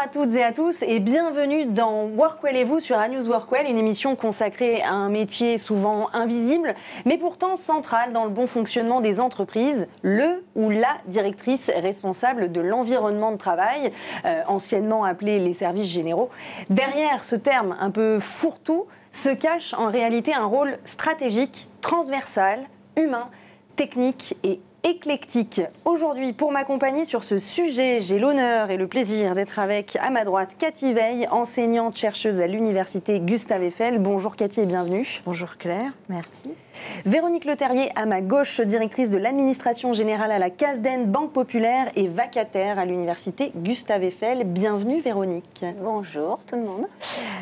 à toutes et à tous et bienvenue dans Workwell et vous sur ANews Workwell, une émission consacrée à un métier souvent invisible mais pourtant central dans le bon fonctionnement des entreprises, le ou la directrice responsable de l'environnement de travail, anciennement appelé les services généraux. Derrière ce terme un peu fourre-tout se cache en réalité un rôle stratégique, transversal, humain, technique et éclectique. Aujourd'hui, pour m'accompagner sur ce sujet, j'ai l'honneur et le plaisir d'être avec, à ma droite, Cathy Veil, enseignante chercheuse à l'université Gustave Eiffel. Bonjour Cathy et bienvenue. Bonjour Claire, merci. Véronique Leterrier, à ma gauche, directrice de l'administration générale à la CASDEN Banque Populaire et vacataire à l'université Gustave Eiffel. Bienvenue Véronique. Bonjour tout le monde.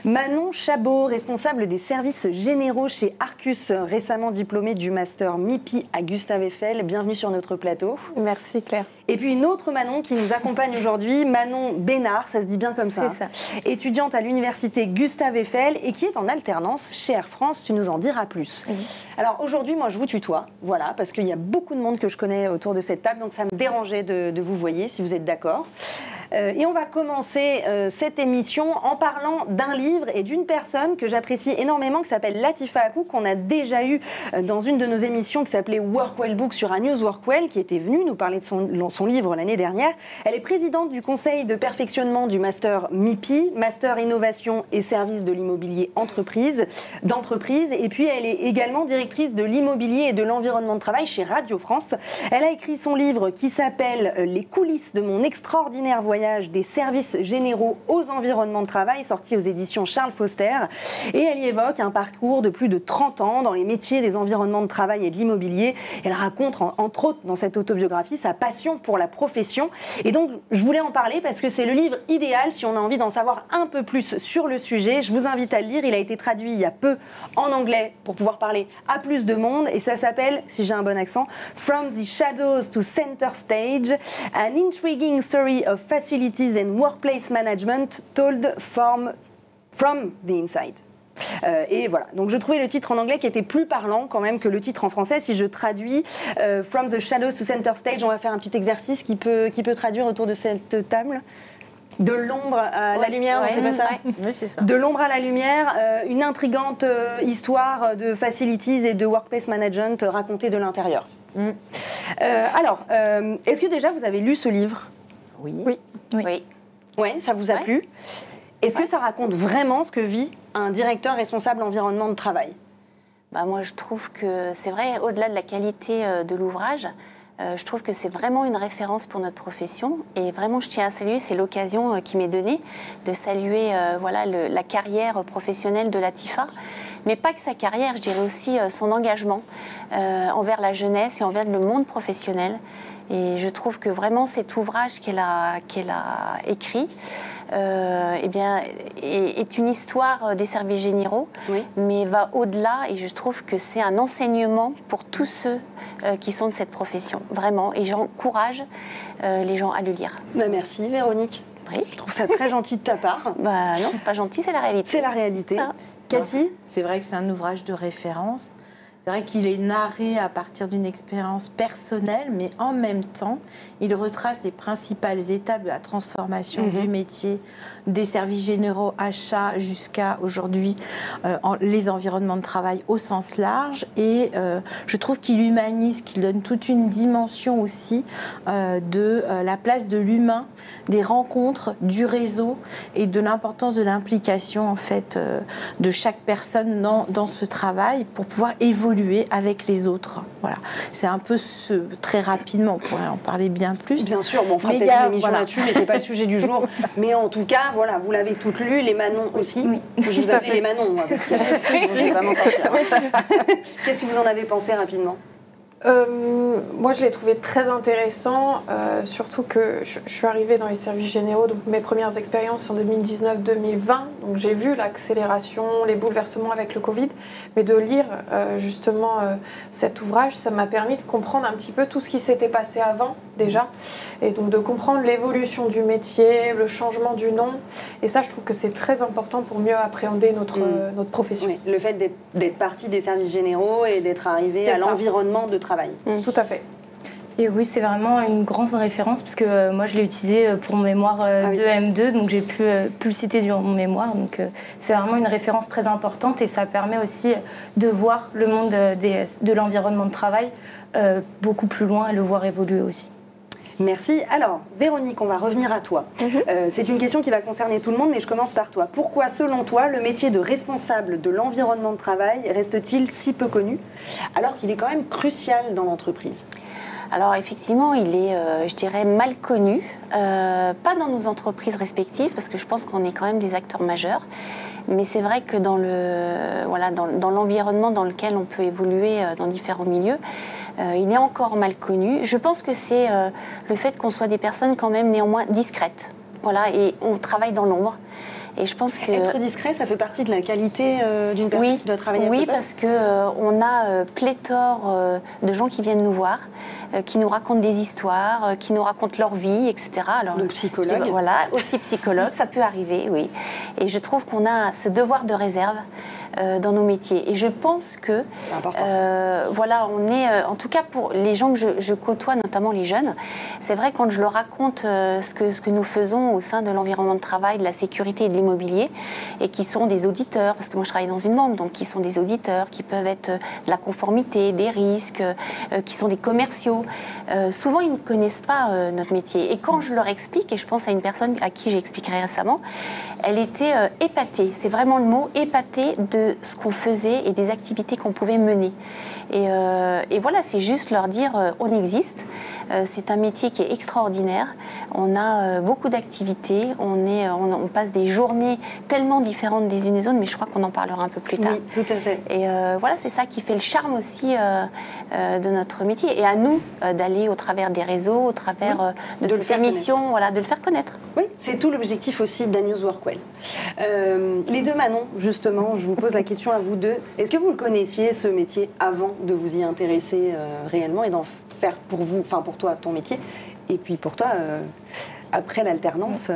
Manon Chabot, responsable des services généraux chez Arcus, récemment diplômée du master MIPI à Gustave Eiffel. Bienvenue sur notre plateau. Merci Claire. Et puis une autre Manon qui nous accompagne aujourd'hui, Manon Bénard, ça se dit bien comme ça. C'est ça. Étudiante à l'université Gustave Eiffel et qui est en alternance chez Air France, tu nous en diras plus. Oui. Alors aujourd'hui, moi je vous tutoie, voilà, parce qu'il y a beaucoup de monde que je connais autour de cette table, donc ça me dérangeait de vous voyer, si vous êtes d'accord. Et on va commencer cette émission en parlant d'un livre et d'une personne que j'apprécie énormément, qui s'appelle Latifa Akou, qu'on a déjà eu dans une de nos émissions qui s'appelait Workwell Book sur ANews Workwell, qui était venue nous parler de son livre l'année dernière. Elle est présidente du conseil de perfectionnement du master MIPI, Master Innovation et Services de l'immobilier d'entreprise, et puis elle est également directrice de l'immobilier et de l'environnement de travail chez Radio France. Elle a écrit son livre qui s'appelle Les coulisses de mon extraordinaire voyage des services généraux aux environnements de travail, sorti aux éditions Charles Foster. Et elle y évoque un parcours de plus de 30 ans dans les métiers des environnements de travail et de l'immobilier. Elle raconte, entre autres, dans cette autobiographie, sa passion pour la profession. Et donc, je voulais en parler parce que c'est le livre idéal si on a envie d'en savoir un peu plus sur le sujet. Je vous invite à le lire. Il a été traduit il y a peu en anglais pour pouvoir parler à plus de monde. Et ça s'appelle, si j'ai un bon accent, From the Shadows to Center Stage, an intriguing story of facilities and workplace management told from the inside. Et voilà, donc je trouvais le titre en anglais qui était plus parlant quand même que le titre en français. Si je traduis From the Shadows to Center Stage, on va faire un petit exercice qui peut traduire autour de cette table. De l'ombre à la lumière, c'est pas ça ? Oui, c'est ça. De l'ombre à la lumière, une intrigante histoire de facilities et de workplace management racontée de l'intérieur. Alors, est-ce que déjà vous avez lu ce livre ? Oui. Oui, ça vous a plu ? Est-ce que ça raconte vraiment ce que vit un directeur responsable environnement de travail ? Moi, je trouve que c'est vrai, au-delà de la qualité de l'ouvrage, je trouve que c'est vraiment une référence pour notre profession. Et vraiment, je tiens à saluer, c'est l'occasion qui m'est donnée de saluer la carrière professionnelle de Latifa. Mais pas que sa carrière, je dirais aussi son engagement envers la jeunesse et envers le monde professionnel. Et je trouve que vraiment cet ouvrage qu'elle a écrit est une histoire des services généraux, oui, mais va au-delà, et je trouve que c'est un enseignement pour tous ceux qui sont de cette profession, vraiment. Et j'encourage les gens à le lire. Merci Véronique. Oui. Je trouve ça très gentil de ta part. Non, c'est pas gentil, c'est la réalité. C'est la réalité. Ah. Cathy ? C'est vrai que c'est un ouvrage de référence. C'est vrai qu'il est narré à partir d'une expérience personnelle, mais en même temps, il retrace les principales étapes de la transformation du métier, des services généraux, achats, jusqu'à aujourd'hui les environnements de travail au sens large. Et je trouve qu'il humanise, qu'il donne toute une dimension aussi de la place de l'humain, des rencontres, du réseau et de l'importance de l'implication en fait de chaque personne dans ce travail pour pouvoir évoluer avec les autres. Voilà. C'est un peu très rapidement, on pourrait en parler bien plus. Bien sûr, on fera peut-être une émission là-dessus, mais ce n'est pas le sujet du jour. Mais en tout cas, voilà, vous l'avez toutes lu, les Manon aussi. Oui. Je vous appelle les Manon, moi. Je vais vraiment sortir. Qu'est-ce que vous en avez pensé rapidement ? Moi, je l'ai trouvé très intéressant, surtout que je suis arrivée dans les services généraux, donc mes premières expériences en 2019-2020, donc j'ai vu l'accélération, les bouleversements avec le Covid, mais de lire justement cet ouvrage, ça m'a permis de comprendre un petit peu tout ce qui s'était passé avant déjà, et donc de comprendre l'évolution du métier, le changement du nom, et ça je trouve que c'est très important pour mieux appréhender notre profession. Oui, le fait d'être partie des services généraux et d'être arrivé à l'environnement de travail. Tout à fait. Et oui, c'est vraiment une grande référence parce que moi je l'ai utilisé pour mon mémoire de M2, donc j'ai pu le citer durant mon mémoire. Donc c'est vraiment une référence très importante et ça permet aussi de voir le monde de l'environnement de travail beaucoup plus loin et le voir évoluer aussi. Merci. Alors, Véronique, on va revenir à toi. C'est une question qui va concerner tout le monde, mais je commence par toi. Pourquoi, selon toi, le métier de responsable de l'environnement de travail reste-t-il si peu connu, alors qu'il est quand même crucial dans l'entreprise ? Alors effectivement, il est, je dirais, mal connu, pas dans nos entreprises respectives, parce que je pense qu'on est quand même des acteurs majeurs, mais c'est vrai que dans l'environnement dans lequel on peut évoluer dans différents milieux, il est encore mal connu. Je pense que c'est le fait qu'on soit des personnes quand même néanmoins discrètes, voilà, et on travaille dans l'ombre. Et je pense que être discret, ça fait partie de la qualité d'une personne qui doit travailler à ce poste. Oui, parce qu'on a pléthore de gens qui viennent nous voir, qui nous racontent des histoires, qui nous racontent leur vie, etc. Alors, donc psychologue. Voilà, aussi psychologue, ça peut arriver, oui. Et je trouve qu'on a ce devoir de réserve dans nos métiers. Et je pense que, voilà, on est, en tout cas pour les gens que je côtoie, notamment les jeunes, c'est vrai quand je leur raconte ce que nous faisons au sein de l'environnement de travail, de la sécurité et de l'immobilier, et qui sont des auditeurs, parce que moi je travaille dans une banque, donc qui sont des auditeurs, qui peuvent être de la conformité, des risques, qui sont des commerciaux. Souvent ils ne connaissent pas notre métier. Et quand je leur explique, et je pense à une personne à qui j'ai expliqué récemment, elle était épatée, c'est vraiment le mot, épatée de ce qu'on faisait et des activités qu'on pouvait mener. Et voilà, c'est juste leur dire on existe, c'est un métier qui est extraordinaire, on a beaucoup d'activités, on passe des journées tellement différentes des unes des autres, mais je crois qu'on en parlera un peu plus tard. Oui, tout à fait. Et voilà, c'est ça qui fait le charme aussi de notre métier, et à nous d'aller au travers des réseaux, au travers de cette émission, voilà, de le faire connaître. Oui, c'est tout l'objectif aussi d'A-News Workwell. Les deux Manon, justement, je vous pose la question à vous deux. Est-ce que vous le connaissiez, ce métier, avant de vous y intéresser réellement et d'en faire pour vous, enfin pour toi, ton métier, et puis pour toi, après l'alternance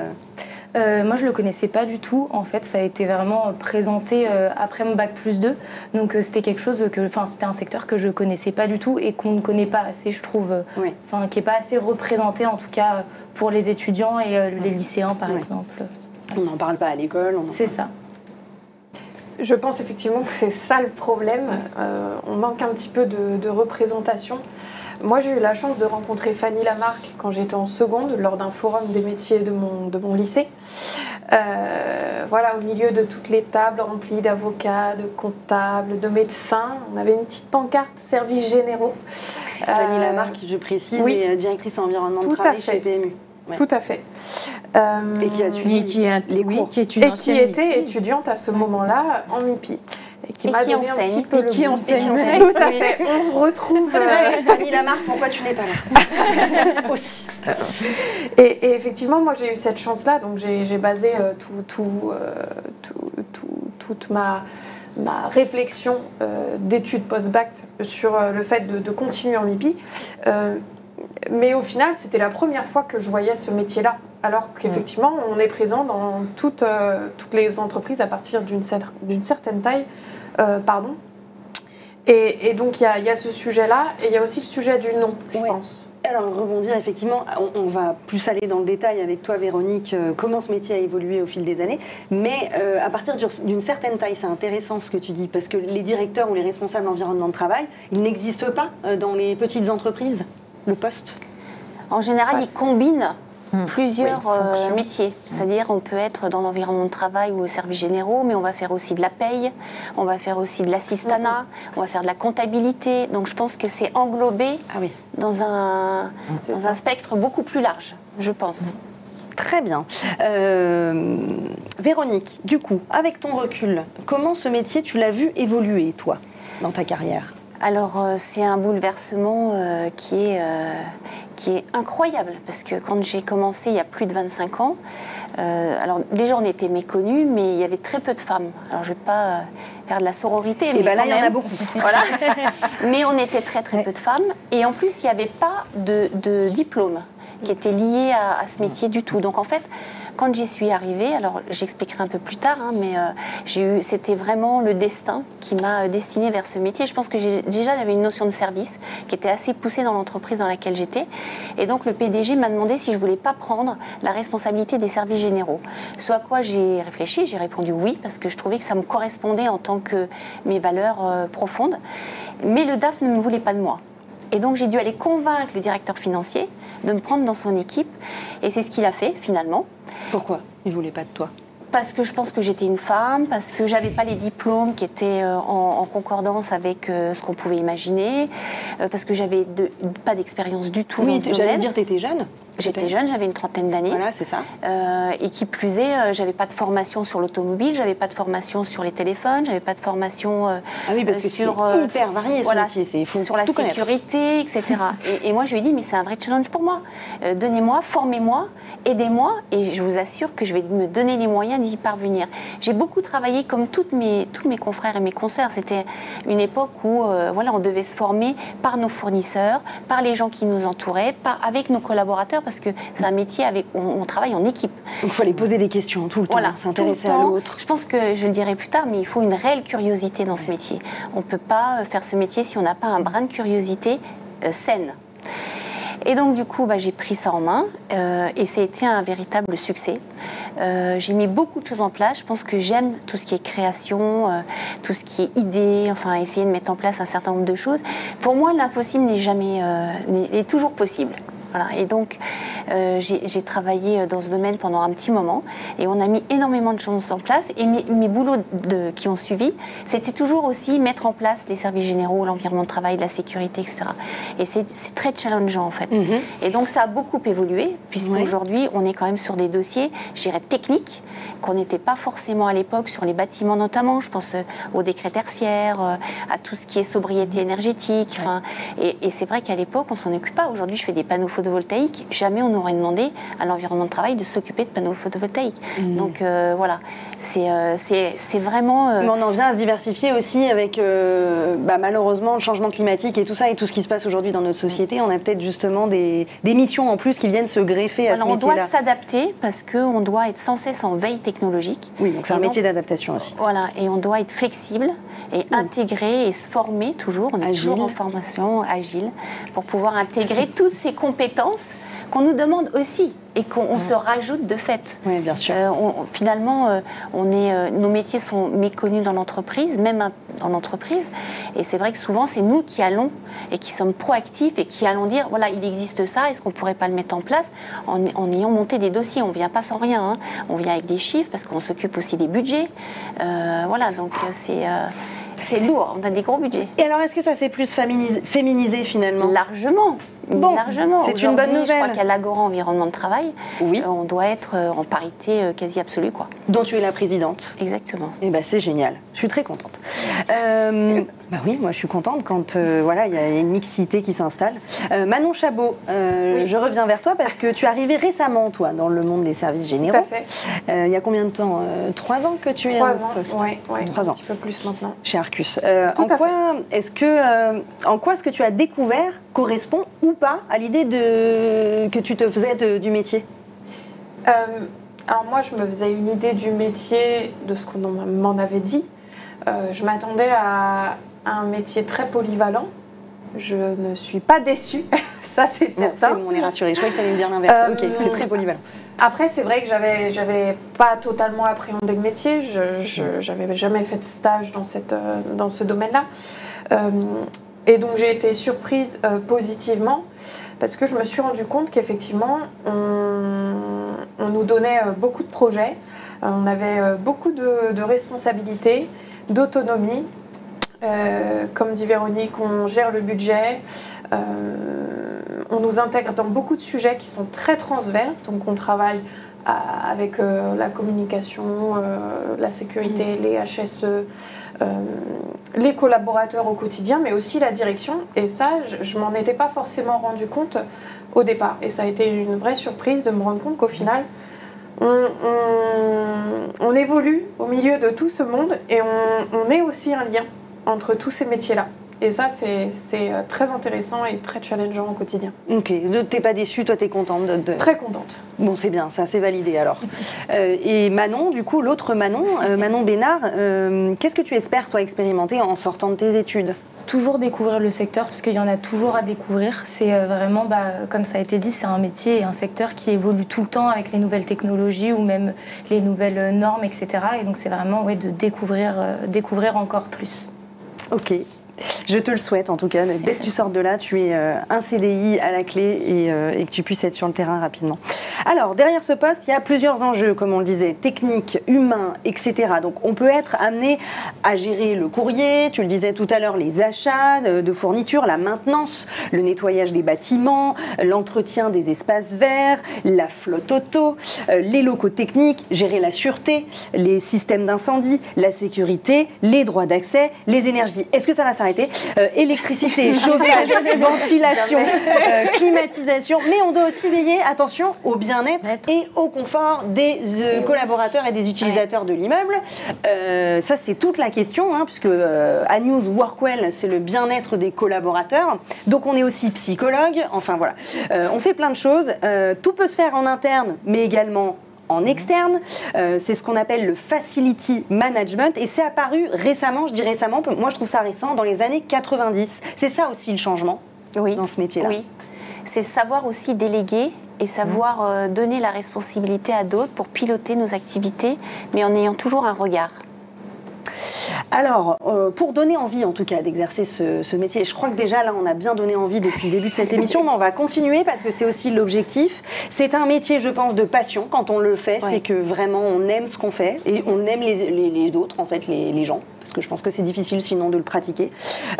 Moi, je ne le connaissais pas du tout. En fait, ça a été vraiment présenté après mon bac+2. Donc, c'était quelque chose c'était un secteur que je ne connaissais pas du tout et qu'on ne connaît pas assez, je trouve. Qui n'est pas assez représenté, en tout cas, pour les étudiants et les lycéens, par exemple. On n'en parle pas à l'école. C'est ça. Je pense effectivement que c'est ça le problème. On manque un petit peu de représentation. Moi, j'ai eu la chance de rencontrer Fanny Lamarque quand j'étais en seconde, lors d'un forum des métiers de mon lycée. Voilà, au milieu de toutes les tables remplies d'avocats, de comptables, de médecins, on avait une petite pancarte « Services généraux ». Fanny Lamarque, je précise, est directrice environnement de travail chez PMU. Ouais. Tout à fait. Et qui a suivi les cours. Qui était étudiante à ce moment-là en MIPI. Et qui enseigne. Tout à fait. On se retrouve. Fanny Lamarque, pourquoi tu n'es pas là aussi. Et effectivement, moi j'ai eu cette chance-là, donc j'ai basé toute ma réflexion d'études post-bac sur le fait de continuer en MIPI. Mais au final, c'était la première fois que je voyais ce métier-là. Alors qu'effectivement, on est présent dans toutes les entreprises à partir d'une certaine taille. Et donc, il y a ce sujet-là, et il y a aussi le sujet du nom, je pense. Alors, rebondir, effectivement, on va plus aller dans le détail avec toi, Véronique, comment ce métier a évolué au fil des années. Mais à partir d'une certaine taille, c'est intéressant ce que tu dis, parce que les directeurs ou les responsables d'environnement de travail, ils n'existent pas dans les petites entreprises, le poste. En général, ils combinent plusieurs métiers. C'est-à-dire, on peut être dans l'environnement de travail ou aux services généraux, mais on va faire aussi de la paye, on va faire aussi de l'assistanat, on va faire de la comptabilité. Donc, je pense que c'est englobé dans un spectre beaucoup plus large, je pense. Très bien. Véronique, du coup, avec ton recul, comment ce métier, tu l'as vu évoluer, toi, dans ta carrière ? Alors, c'est un bouleversement qui est incroyable, parce que quand j'ai commencé il y a plus de 25 ans, alors déjà on était méconnus, mais il y avait très peu de femmes. Alors je ne vais pas faire de la sororité, mais là il y en a beaucoup. Voilà. Mais on était très peu de femmes, et en plus il n'y avait pas de diplôme qui était lié à ce métier du tout. Donc en fait, quand j'y suis arrivée, alors j'expliquerai un peu plus tard, hein, mais c'était vraiment le destin qui m'a destinée vers ce métier. Je pense que j'avais une notion de service qui était assez poussée dans l'entreprise dans laquelle j'étais. Et donc le PDG m'a demandé si je voulais pas prendre la responsabilité des services généraux. Ce à quoi j'ai réfléchi, j'ai répondu oui, parce que je trouvais que ça me correspondait en tant que mes valeurs profondes. Mais le DAF ne me voulait pas de moi. Et donc j'ai dû aller convaincre le directeur financier de me prendre dans son équipe. Et c'est ce qu'il a fait finalement. Pourquoi il ne voulait pas de toi? Parce que je pense que j'étais une femme, parce que j'avais pas les diplômes qui étaient en concordance avec ce qu'on pouvait imaginer, parce que j'avais pas d'expérience du tout dans ce domaine. J'allais dire, tu étais jeune. J'étais jeune, j'avais une trentaine d'années. Voilà, c'est ça. Et qui plus est, j'avais pas de formation sur l'automobile, j'avais pas de formation sur les téléphones, j'avais pas de formation parce que sur c'est hyper varié ce métier, sur la sécurité, etc. et moi, je lui ai dit, mais c'est un vrai challenge pour moi. Donnez-moi, formez-moi, aidez-moi, et je vous assure que je vais me donner les moyens d'y parvenir. J'ai beaucoup travaillé comme tous mes confrères et mes consoeurs. C'était une époque où on devait se former par nos fournisseurs, par les gens qui nous entouraient, avec nos collaborateurs, parce que c'est un métier on travaille en équipe. Donc il faut aller poser des questions tout le temps, s'intéresser à l'autre. Je pense que je le dirai plus tard, mais il faut une réelle curiosité dans ce métier. On ne peut pas faire ce métier si on n'a pas un brin de curiosité saine. Et donc du coup, j'ai pris ça en main et ça a été un véritable succès. J'ai mis beaucoup de choses en place. Je pense que j'aime tout ce qui est création, tout ce qui est idée, enfin essayer de mettre en place un certain nombre de choses. Pour moi, l'impossible n'est toujours possible. Voilà. Et donc, j'ai travaillé dans ce domaine pendant un petit moment et on a mis énormément de choses en place. Et mes boulots qui ont suivi, c'était toujours aussi mettre en place les services généraux, l'environnement de travail, la sécurité, etc. Et c'est très challengeant en fait. Et donc, ça a beaucoup évolué puisqu'aujourd'hui, on est quand même sur des dossiers, je dirais, techniques qu'on n'était pas forcément à l'époque sur les bâtiments notamment. Je pense aux décrets tertiaires, à tout ce qui est sobriété énergétique. Et c'est vrai qu'à l'époque, on s'en occupe pas. Aujourd'hui, je fais des panneaux photovoltaïques. Jamais on n'aurait demandé à l'environnement de travail de s'occuper de panneaux photovoltaïques. Donc voilà, c'est vraiment... Mais on en vient à se diversifier aussi avec malheureusement le changement climatique et tout ça et tout ce qui se passe aujourd'hui dans notre société. On a peut-être justement des missions en plus qui viennent se greffer à ce métier-là. On doit s'adapter parce qu'on doit être sans cesse en veille technologique. Oui, donc c'est un métier d'adaptation aussi. Voilà, et on doit être flexible et intégrer et se former toujours. On est toujours en formation agile pour pouvoir intégrer toutes ces compétences qu'on nous demande aussi et qu'on se rajoute de fait. Oui, bien sûr. Finalement, nos métiers sont méconnus dans l'entreprise, même dans l'entreprise. Et c'est vrai que souvent, c'est nous qui allons et qui sommes proactifs et qui allons dire, voilà, il existe ça, est-ce qu'on ne pourrait pas le mettre en place en ayant monté des dossiers. On ne vient pas sans rien, hein. On vient avec des chiffres parce qu'on s'occupe aussi des budgets. Voilà, donc c'est lourd, on a des gros budgets. Et alors, est-ce que ça s'est plus féminisé finalement? Largement. Bon, largement. C'est une bonne nouvelle. Je crois qu'à l'Agora Environnement de Travail, oui. On doit être en parité quasi absolue, quoi. Dont tu es la présidente. Exactement. Et c'est génial. Je suis très contente. Oui, moi je suis contente quand il y a une mixité qui s'installe. Manon Chabot, je reviens vers toi parce que tu es arrivée récemment, toi, dans le monde des services généraux. Tout à fait. Il y a combien de temps 3 ans que tu es en poste? 3 ans, oui. 3 ans. Un petit peu plus maintenant. Chez Arcus. En quoi est-ce que tu as découvert correspond ou pas à l'idée que tu te faisais du métier? Alors moi, je me faisais une idée du métier de ce qu'on m'en avait dit. Je m'attendais à un métier très polyvalent. Je ne suis pas déçue, ça c'est certain. C'est bon, on est rassurés. Je croyais que tu allais me dire l'inverse. Ok, c'est très polyvalent. Après, c'est vrai que j'avais pas totalement appréhendé le métier. Je n'avais jamais fait de stage dans ce domaine-là. Et donc j'ai été surprise positivement parce que je me suis rendu compte qu'effectivement on nous donnait beaucoup de projets, on avait beaucoup de responsabilités, d'autonomie. Comme dit Véronique, on gère le budget, on nous intègre dans beaucoup de sujets qui sont très transverses, donc on travaille avec la communication, la sécurité, les HSE, les collaborateurs au quotidien, mais aussi la direction. Et ça, je m'en étais pas forcément rendu compte au départ. Et ça a été une vraie surprise de me rendre compte qu'au final, on évolue au milieu de tout ce monde et on est aussi un lien entre tous ces métiers-là. Et ça, c'est très intéressant et très challengeant au quotidien. Ok, t'es pas déçue, toi t'es contente Très contente. Bon, c'est bien, ça c'est validé alors. Et Manon, du coup, l'autre Manon, Manon Bénard, qu'est-ce que tu espères, toi, expérimenter en sortant de tes études ? Toujours découvrir le secteur, parce qu'il y en a toujours à découvrir. C'est vraiment, comme ça a été dit, c'est un métier et un secteur qui évolue tout le temps avec les nouvelles technologies ou même les nouvelles normes, etc. Et donc c'est vraiment de découvrir encore plus. Ok. Je te le souhaite en tout cas. Dès que tu sors de là, tu es un CDI à la clé et que tu puisses être sur le terrain rapidement. Alors, derrière ce poste, il y a plusieurs enjeux, comme on le disait, techniques, humains, etc. Donc, on peut être amené à gérer le courrier, tu le disais tout à l'heure, les achats de fournitures, la maintenance, le nettoyage des bâtiments, l'entretien des espaces verts, la flotte auto, les locaux techniques, gérer la sûreté, les systèmes d'incendie, la sécurité, les droits d'accès, les énergies. Est-ce que ça va s'arrêter ? Électricité, chauffage, ventilation, climatisation, mais on doit aussi veiller, attention, au bien-être et au confort des collaborateurs et des utilisateurs de l'immeuble. Ça, c'est toute la question, puisque Anews Workwell, c'est le bien-être des collaborateurs. Donc, on est aussi psychologue. Enfin, voilà. On fait plein de choses. Tout peut se faire en interne, mais également en externe. C'est ce qu'on appelle le facility management et c'est apparu récemment, je dis récemment, moi je trouve ça récent, dans les années 90. C'est ça aussi le changement dans ce métier-là. Oui, c'est savoir aussi déléguer et savoir donner la responsabilité à d'autres pour piloter nos activités, mais en ayant toujours un regard. Alors, pour donner envie en tout cas d'exercer ce métier, je crois que déjà là on a bien donné envie depuis le début de cette émission, mais on va continuer parce que c'est aussi l'objectif. C'est un métier, je pense, de passion. Quand on le fait, c'est que vraiment on aime ce qu'on fait et on aime les autres, en fait, les gens. Parce que je pense que c'est difficile sinon de le pratiquer.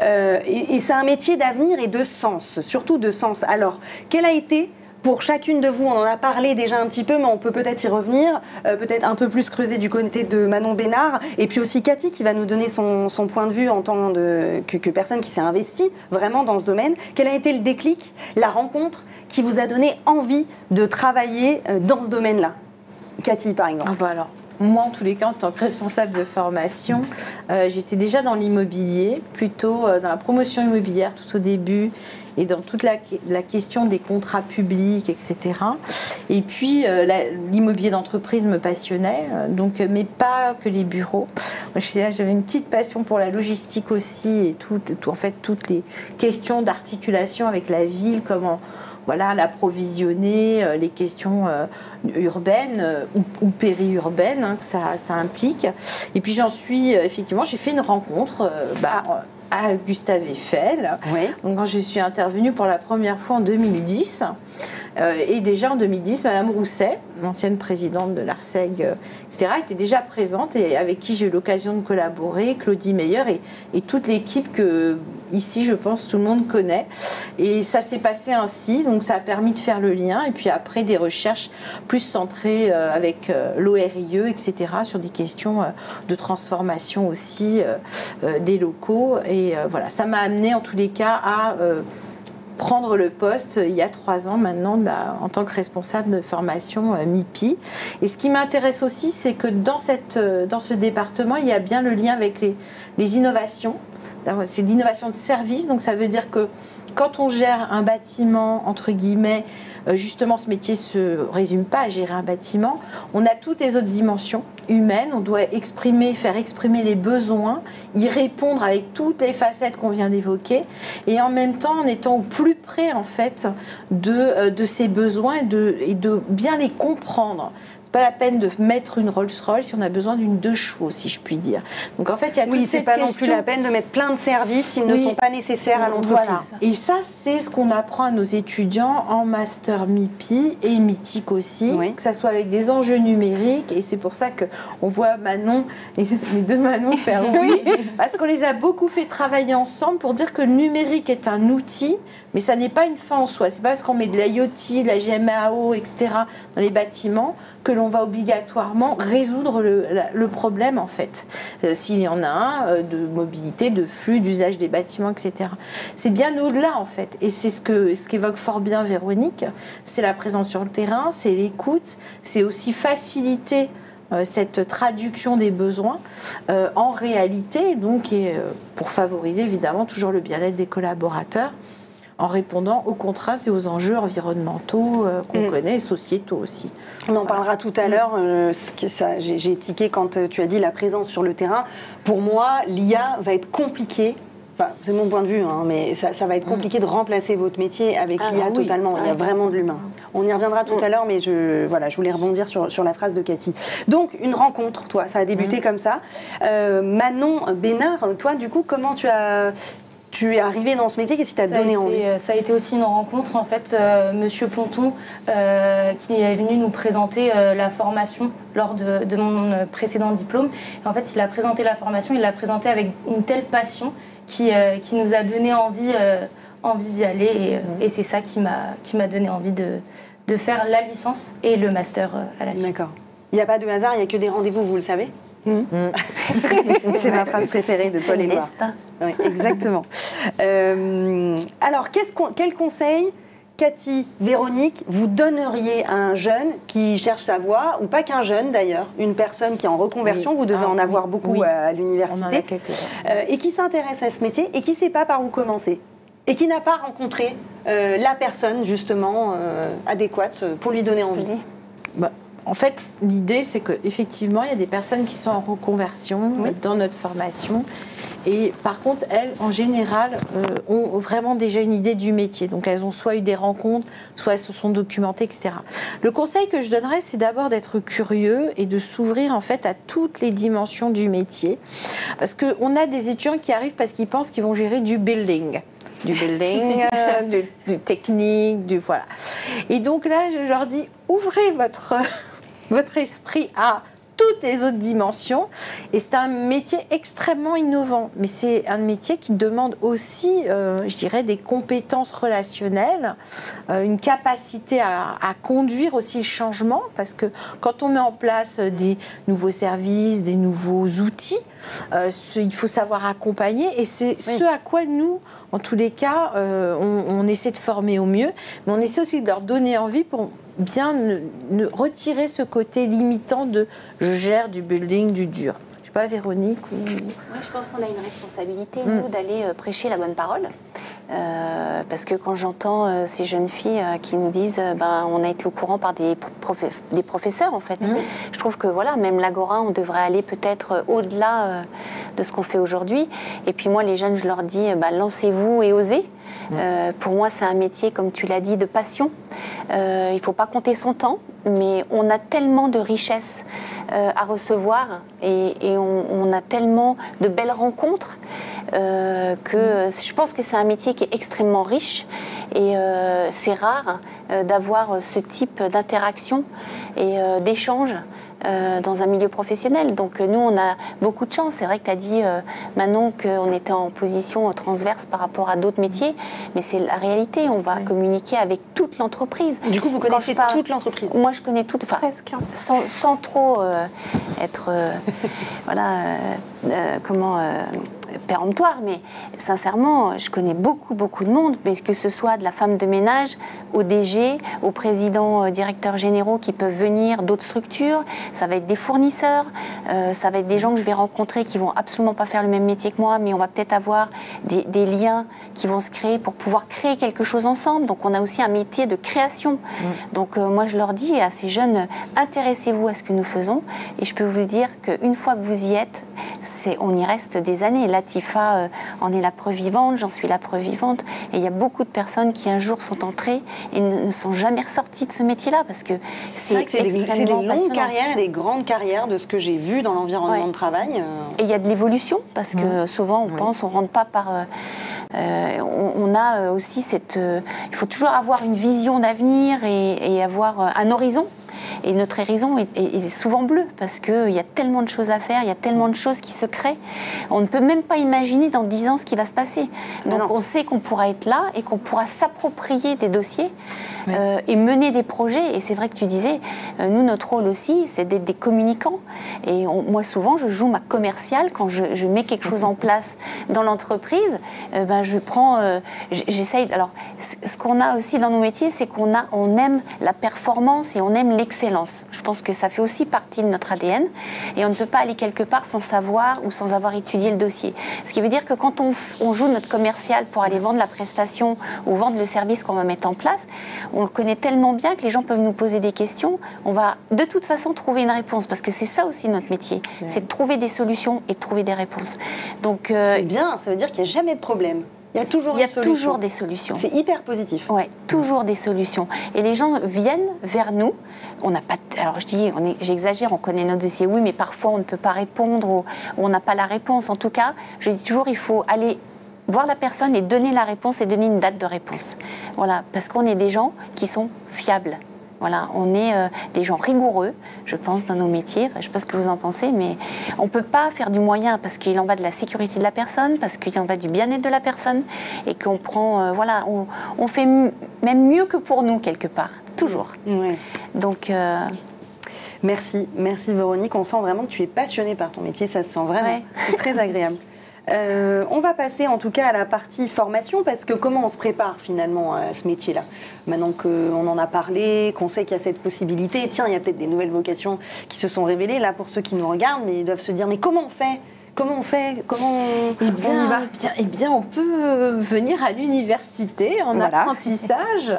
Et c'est un métier d'avenir et de sens, surtout de sens. Alors, quel a été pour chacune de vous, on en a parlé déjà un petit peu, mais on peut peut-être y revenir, peut-être un peu plus creuser du côté de Manon Bénard, et puis aussi Cathy qui va nous donner son point de vue en tant que personne qui s'est investie vraiment dans ce domaine. Quel a été le déclic, la rencontre qui vous a donné envie de travailler dans ce domaine-là ? Cathy, par exemple. Alors, moi, en tous les cas, en tant que responsable de formation, j'étais déjà dans l'immobilier, plutôt dans la promotion immobilière tout au début, et dans toute la question des contrats publics, etc. Et puis, l'immobilier d'entreprise me passionnait, mais pas que les bureaux. Moi, j'avais une petite passion pour la logistique aussi, et en fait, toutes les questions d'articulation avec la ville, comment l'approvisionner, les questions urbaines ou périurbaines que ça implique. Et puis, effectivement, j'ai fait une rencontre à Gustave Eiffel. Oui. Donc, quand je suis intervenue pour la première fois en 2010, et déjà en 2010, Madame Rousset, l'ancienne présidente de l'ARCEG, etc., était déjà présente et avec qui j'ai eu l'occasion de collaborer, Claudie Meyer et toute l'équipe que ici, je pense, tout le monde connaît. Et ça s'est passé ainsi, donc ça a permis de faire le lien. Et puis après, des recherches plus centrées avec l'ORIE, etc., sur des questions de transformation aussi des locaux. Et voilà, ça m'a amené en tous les cas à prendre le poste il y a 3 ans maintenant en tant que responsable de formation MIPI. Et ce qui m'intéresse aussi, c'est que dans ce département, il y a bien le lien avec les innovations. C'est l'innovation de service, donc ça veut dire que quand on gère un bâtiment, entre guillemets, justement ce métier ne se résume pas à gérer un bâtiment, on a toutes les autres dimensions humaines, on doit faire exprimer les besoins, y répondre avec toutes les facettes qu'on vient d'évoquer, et en même temps en étant au plus près en fait de ces besoins et de bien les comprendre. Pas la peine de mettre une Rolls-Royce si on a besoin d'une 2 chevaux, si je puis dire. Donc en fait, il y a toute cette question. Non plus la peine de mettre plein de services s'ils ne sont pas nécessaires à l'entreprise. Voilà. Et ça, c'est ce qu'on apprend à nos étudiants en master MIPI et MITIC aussi, que ça soit avec des enjeux numériques. Et c'est pour ça qu'on voit Manon et les deux Manon faire oui, parce qu'on les a beaucoup fait travailler ensemble pour dire que le numérique est un outil, mais ça n'est pas une fin en soi. C'est pas parce qu'on met de l'IoT, de la GMAO, etc. dans les bâtiments que l'on va obligatoirement résoudre le problème, en fait. S'il y en a un, de mobilité, de flux, d'usage des bâtiments, etc. C'est bien au-delà, en fait. Et c'est ce qu'évoque fort bien Véronique. C'est la présence sur le terrain, c'est l'écoute, c'est aussi faciliter cette traduction des besoins en réalité, donc, et pour favoriser évidemment toujours le bien-être des collaborateurs, en répondant aux contraintes et aux enjeux environnementaux qu'on connaît, et sociétaux aussi. On en parlera tout à l'heure. J'ai tiqué quand tu as dit la présence sur le terrain. Pour moi, l'IA va être compliquée. Enfin, c'est mon point de vue, hein, mais ça va être compliqué de remplacer votre métier avec l'IA totalement. Il y a vraiment de l'humain. On y reviendra tout à l'heure, mais je voulais rebondir sur la phrase de Cathy. Donc, une rencontre, toi, ça a débuté comme ça. Manon Bénard, toi, du coup, comment tu es arrivée dans ce métier? Qu'est-ce qui t'a donné envie? Ça a été aussi une rencontre, en fait, Monsieur Ponton, qui est venu nous présenter la formation lors de mon précédent diplôme. Et en fait, il a présenté la formation, il l'a présentée avec une telle passion qui nous a donné envie d'y aller. Et c'est ça qui m'a donné envie de faire la licence et le master à la suite. D'accord. Il n'y a pas de hasard, il n'y a que des rendez-vous, vous le savez. C'est ma phrase préférée de Paul Éluard. Oui, exactement. Alors, quel conseil, Cathy, Véronique, vous donneriez à un jeune qui cherche sa voie, ou pas qu'un jeune d'ailleurs, une personne qui est en reconversion, vous devez en avoir beaucoup à l'université, et qui s'intéresse à ce métier et qui ne sait pas par où commencer, et qui n'a pas rencontré la personne justement adéquate pour lui donner envie? En fait, l'idée, c'est qu'effectivement, il y a des personnes qui sont en reconversion dans notre formation. Et par contre, elles, en général, ont vraiment déjà une idée du métier. Donc, elles ont soit eu des rencontres, soit elles se sont documentées, etc. Le conseil que je donnerais, c'est d'abord d'être curieux et de s'ouvrir, en fait, à toutes les dimensions du métier. Parce qu'on a des étudiants qui arrivent parce qu'ils pensent qu'ils vont gérer du building, du technique, voilà. Et donc là, je leur dis, ouvrez votre esprit à toutes les autres dimensions, et c'est un métier extrêmement innovant, mais c'est un métier qui demande aussi, je dirais, des compétences relationnelles, une capacité à conduire aussi le changement, parce que quand on met en place des nouveaux services, des nouveaux outils, il faut savoir accompagner, et c'est ce à quoi nous, en tous les cas, on essaie de former au mieux, mais on essaie aussi de leur donner envie pour bien retirer ce côté limitant de je gère du building, du dur. Je sais pas, Véronique ou... Moi, je pense qu'on a une responsabilité, nous, d'aller prêcher la bonne parole. Parce que quand j'entends ces jeunes filles qui nous disent on a été au courant par des professeurs, en fait, je trouve que voilà, même l'Agora, on devrait aller peut-être au-delà de ce qu'on fait aujourd'hui. Et puis moi, les jeunes, je leur dis, lancez-vous et osez. Pour moi, c'est un métier, comme tu l'as dit, de passion. Il ne faut pas compter son temps, mais on a tellement de richesses à recevoir et on a tellement de belles rencontres que je pense que c'est un métier qui est extrêmement riche et c'est rare d'avoir ce type d'interaction et d'échange dans un milieu professionnel. Donc nous, on a beaucoup de chance. C'est vrai que tu as dit, Manon, qu'on était en position transverse par rapport à d'autres métiers, mais c'est la réalité. On va communiquer avec toute l'entreprise. Du coup, vous connaissez toute l'entreprise? Moi, je connais toute, presque. Sans trop être péremptoire, mais sincèrement, je connais beaucoup de monde, mais que ce soit de la femme de ménage au DG, au président, directeurs généraux qui peuvent venir d'autres structures, ça va être des fournisseurs, ça va être des gens que je vais rencontrer qui vont absolument pas faire le même métier que moi, mais on va peut-être avoir des liens qui vont se créer pour pouvoir créer quelque chose ensemble. Donc on a aussi un métier de création. Donc moi je leur dis à ces jeunes, intéressez-vous à ce que nous faisons, et je peux vous dire qu'une fois que vous y êtes, on y reste des années. Latifa en est la preuve vivante, j'en suis la preuve vivante, et il y a beaucoup de personnes qui un jour sont entrées et ne sont jamais ressorties de ce métier-là, parce que c'est des longues carrières et des grandes carrières de ce que j'ai vu dans l'environnement de travail. Et il y a de l'évolution, parce que souvent on pense, on ne rentre pas par... on a aussi cette... il faut toujours avoir une vision d'avenir et avoir un horizon. Et notre horizon est souvent bleu, parce qu'il y a tellement de choses à faire, il y a tellement de choses qui se créent. On ne peut même pas imaginer dans 10 ans ce qui va se passer. Donc on sait qu'on pourra être là et qu'on pourra s'approprier des dossiers et mener des projets. Et c'est vrai que tu disais, nous, notre rôle aussi, c'est d'être des communicants. Et moi, souvent, je joue ma commerciale quand je mets quelque chose en place dans l'entreprise. Je prends... j'essaye... Alors, ce qu'on a aussi dans nos métiers, c'est on aime la performance et on aime l'excellence. l'excellence. Je pense que ça fait aussi partie de notre ADN et on ne peut pas aller quelque part sans savoir ou sans avoir étudié le dossier. Ce qui veut dire que quand on joue notre commercial pour aller vendre la prestation ou vendre le service qu'on va mettre en place, on le connaît tellement bien que les gens peuvent nous poser des questions. On va de toute façon trouver une réponse parce que c'est ça aussi notre métier, c'est de trouver des solutions et de trouver des réponses. Donc, c'est bien, ça veut dire qu'il n'y a jamais de problème. Il y a toujours des solutions. C'est hyper positif. Oui, toujours des solutions. Et les gens viennent vers nous. On n'a pas. Alors j'exagère, on connaît nos dossiers, oui, mais parfois on ne peut pas répondre ou on n'a pas la réponse. En tout cas, je dis toujours, il faut aller voir la personne et donner la réponse et donner une date de réponse. Voilà, parce qu'on est des gens qui sont fiables. Voilà, on est des gens rigoureux, je pense, dans nos métiers. Enfin, je ne sais pas ce que vous en pensez, mais on ne peut pas faire du moyen parce qu'il en va de la sécurité de la personne, parce qu'il en va du bien-être de la personne, et qu'on prend, voilà, on fait même mieux que pour nous, quelque part, toujours. Ouais. Donc... Merci Véronique. On sent vraiment que tu es passionnée par ton métier, ça se sent vraiment. Ouais. C'est très agréable. On va passer en tout cas à la partie formation parce que comment on se prépare finalement à ce métier-là? Maintenant qu'on en a parlé, qu'on sait qu'il y a cette possibilité, tiens, il y a peut-être des nouvelles vocations qui se sont révélées là pour ceux qui nous regardent, mais ils doivent se dire mais comment on fait? Comment on fait? Comment on y va? Eh bien, on peut venir à l'université en apprentissage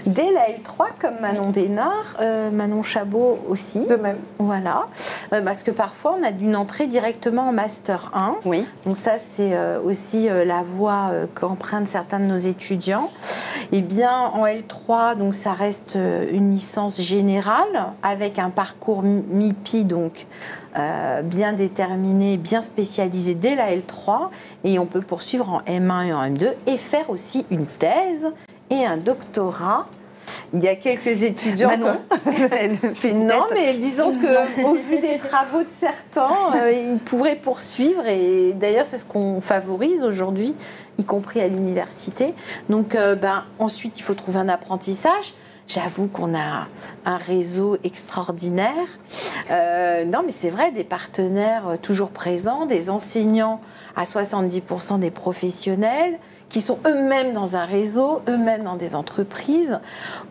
dès la L3 comme Manon Bénard, Manon Chabot aussi. De même. Voilà. Parce que parfois, on a une entrée directement en Master 1. Oui. Donc ça, c'est aussi la voie qu'empruntent certains de nos étudiants. Eh bien, en L3, donc, ça reste une licence générale avec un parcours MIPI, donc bien déterminé, bien spécialisé dès la L3 et on peut poursuivre en M1 et en M2 et faire aussi une thèse et un doctorat. Il y a quelques étudiants... Elle fait une non, mais disons qu'au vu des travaux de certains, ils pourraient poursuivre et d'ailleurs c'est ce qu'on favorise aujourd'hui, y compris à l'université. Donc ensuite il faut trouver un apprentissage. J'avoue qu'on a un réseau extraordinaire. Non, mais c'est vrai, des partenaires toujours présents, des enseignants à 70% des professionnels qui sont eux-mêmes dans un réseau, eux-mêmes dans des entreprises.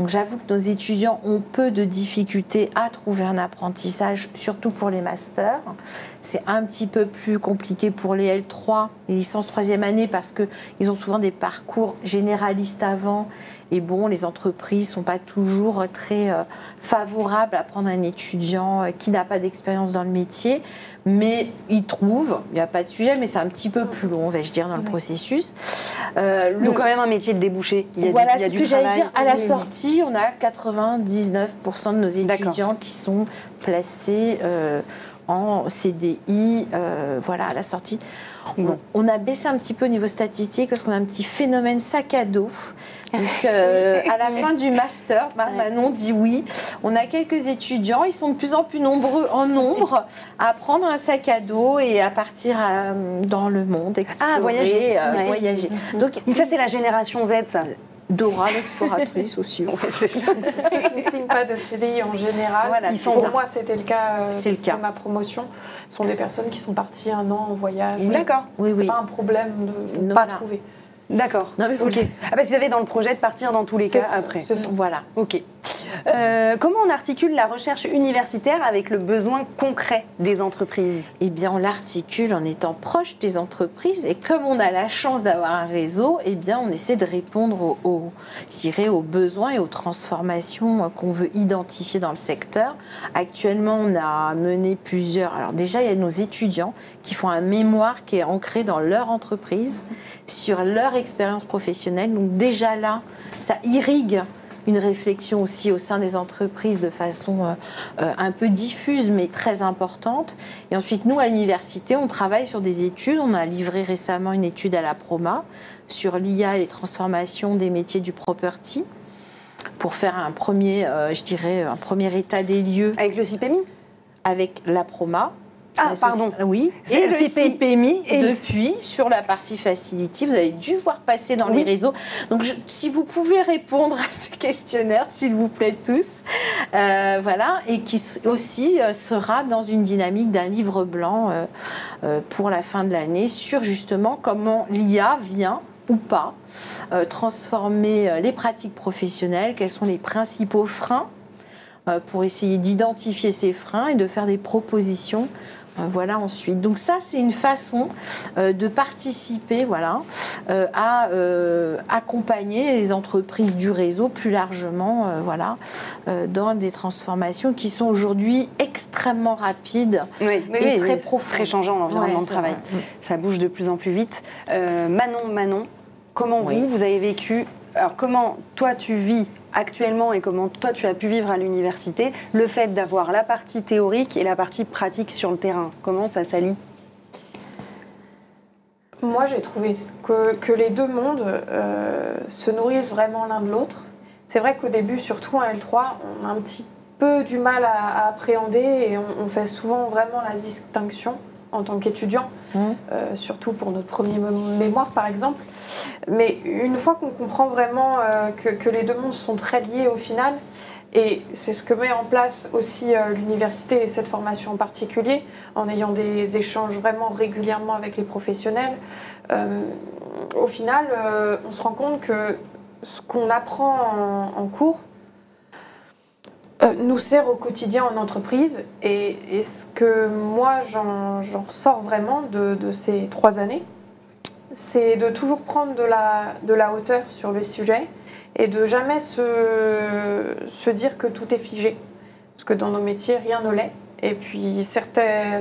Donc j'avoue que nos étudiants ont peu de difficultés à trouver un apprentissage, surtout pour les masters. C'est un petit peu plus compliqué pour les L3, les licences 3e année, parce qu'ils ont souvent des parcours généralistes avant. Et bon, les entreprises ne sont pas toujours très favorables à prendre un étudiant qui n'a pas d'expérience dans le métier. Mais ils trouvent, il n'y a pas de sujet, mais c'est un petit peu plus long, vais-je dire, dans le processus. Donc quand même un métier de débouché. Voilà, c'est ce que j'allais dire. À la sortie, on a 99% de nos étudiants qui sont placés en CDI, voilà, à la sortie. On a baissé un petit peu au niveau statistique parce qu'on a un petit phénomène sac à dos. Donc, à la fin du master, Manon dit oui. On a quelques étudiants, ils sont de plus en plus nombreux en nombre à prendre un sac à dos et à partir dans le monde, explorer, voyager. Donc, ça, c'est la génération Z, ça. Dora, l'exploratrice aussi. Ceux qui ne signent pas de CDI en général, voilà, pour moi c'était le cas pour ma promotion, sont des personnes qui sont parties 1 an en voyage. D'accord. C'était pas un problème de ne pas trouver. D'accord. Non, mais ok. Ils avaient dans le projet de partir dans tous les cas après. Voilà. Ok. Comment on articule la recherche universitaire avec le besoin concret des entreprises? Eh bien, on l'articule en étant proche des entreprises et comme on a la chance d'avoir un réseau, eh bien, on essaie de répondre aux besoins et aux transformations qu'on veut identifier dans le secteur. Actuellement, on a mené plusieurs... Alors déjà, il y a nos étudiants qui font un mémoire qui est ancré dans leur entreprise, sur leur expérience professionnelle. Donc déjà là, ça irrigue une réflexion aussi au sein des entreprises de façon un peu diffuse mais très importante. Et ensuite, nous, à l'université, on travaille sur des études. On a livré récemment une étude à la Proma sur l'IA et les transformations des métiers du property pour faire un premier, un premier état des lieux. Avec le CIPEMI? Avec la Proma. Ah, pardon. Oui, et le CIPEMI depuis sur la partie Facility. Vous avez dû voir passer dans les réseaux. Donc, si vous pouvez répondre à ce questionnaire, s'il vous plaît tous, voilà, et qui aussi sera dans une dynamique d'un livre blanc pour la fin de l'année sur justement comment l'IA vient ou pas transformer les pratiques professionnelles, quels sont les principaux freins pour essayer d'identifier ces freins et de faire des propositions. Voilà, ensuite. Donc ça, c'est une façon de participer à accompagner les entreprises du réseau plus largement dans des transformations qui sont aujourd'hui extrêmement rapides et très profondes. Très changeant l'environnement de travail. Ça bouge de plus en plus vite. Manon, comment vous avez vécu, alors comment toi tu vis actuellement et comment toi tu as pu vivre à l'université, le fait d'avoir la partie théorique et la partie pratique sur le terrain, comment ça s'allie? Moi j'ai trouvé que les deux mondes se nourrissent vraiment l'un de l'autre. C'est vrai qu'au début, surtout en L3, on a un petit peu du mal à appréhender et on fait souvent vraiment la distinction en tant qu'étudiant, surtout pour notre premier mémoire par exemple. Mais une fois qu'on comprend vraiment que les deux mondes sont très liés au final, et c'est ce que met en place aussi l'université et cette formation en particulier, en ayant des échanges vraiment régulièrement avec les professionnels, au final on se rend compte que ce qu'on apprend en cours nous sert au quotidien en entreprise, et ce que moi j'en ressors vraiment de ces 3 années, c'est de toujours prendre de la hauteur sur le sujet et de jamais se dire que tout est figé, parce que dans nos métiers rien ne l'est, et puis certaines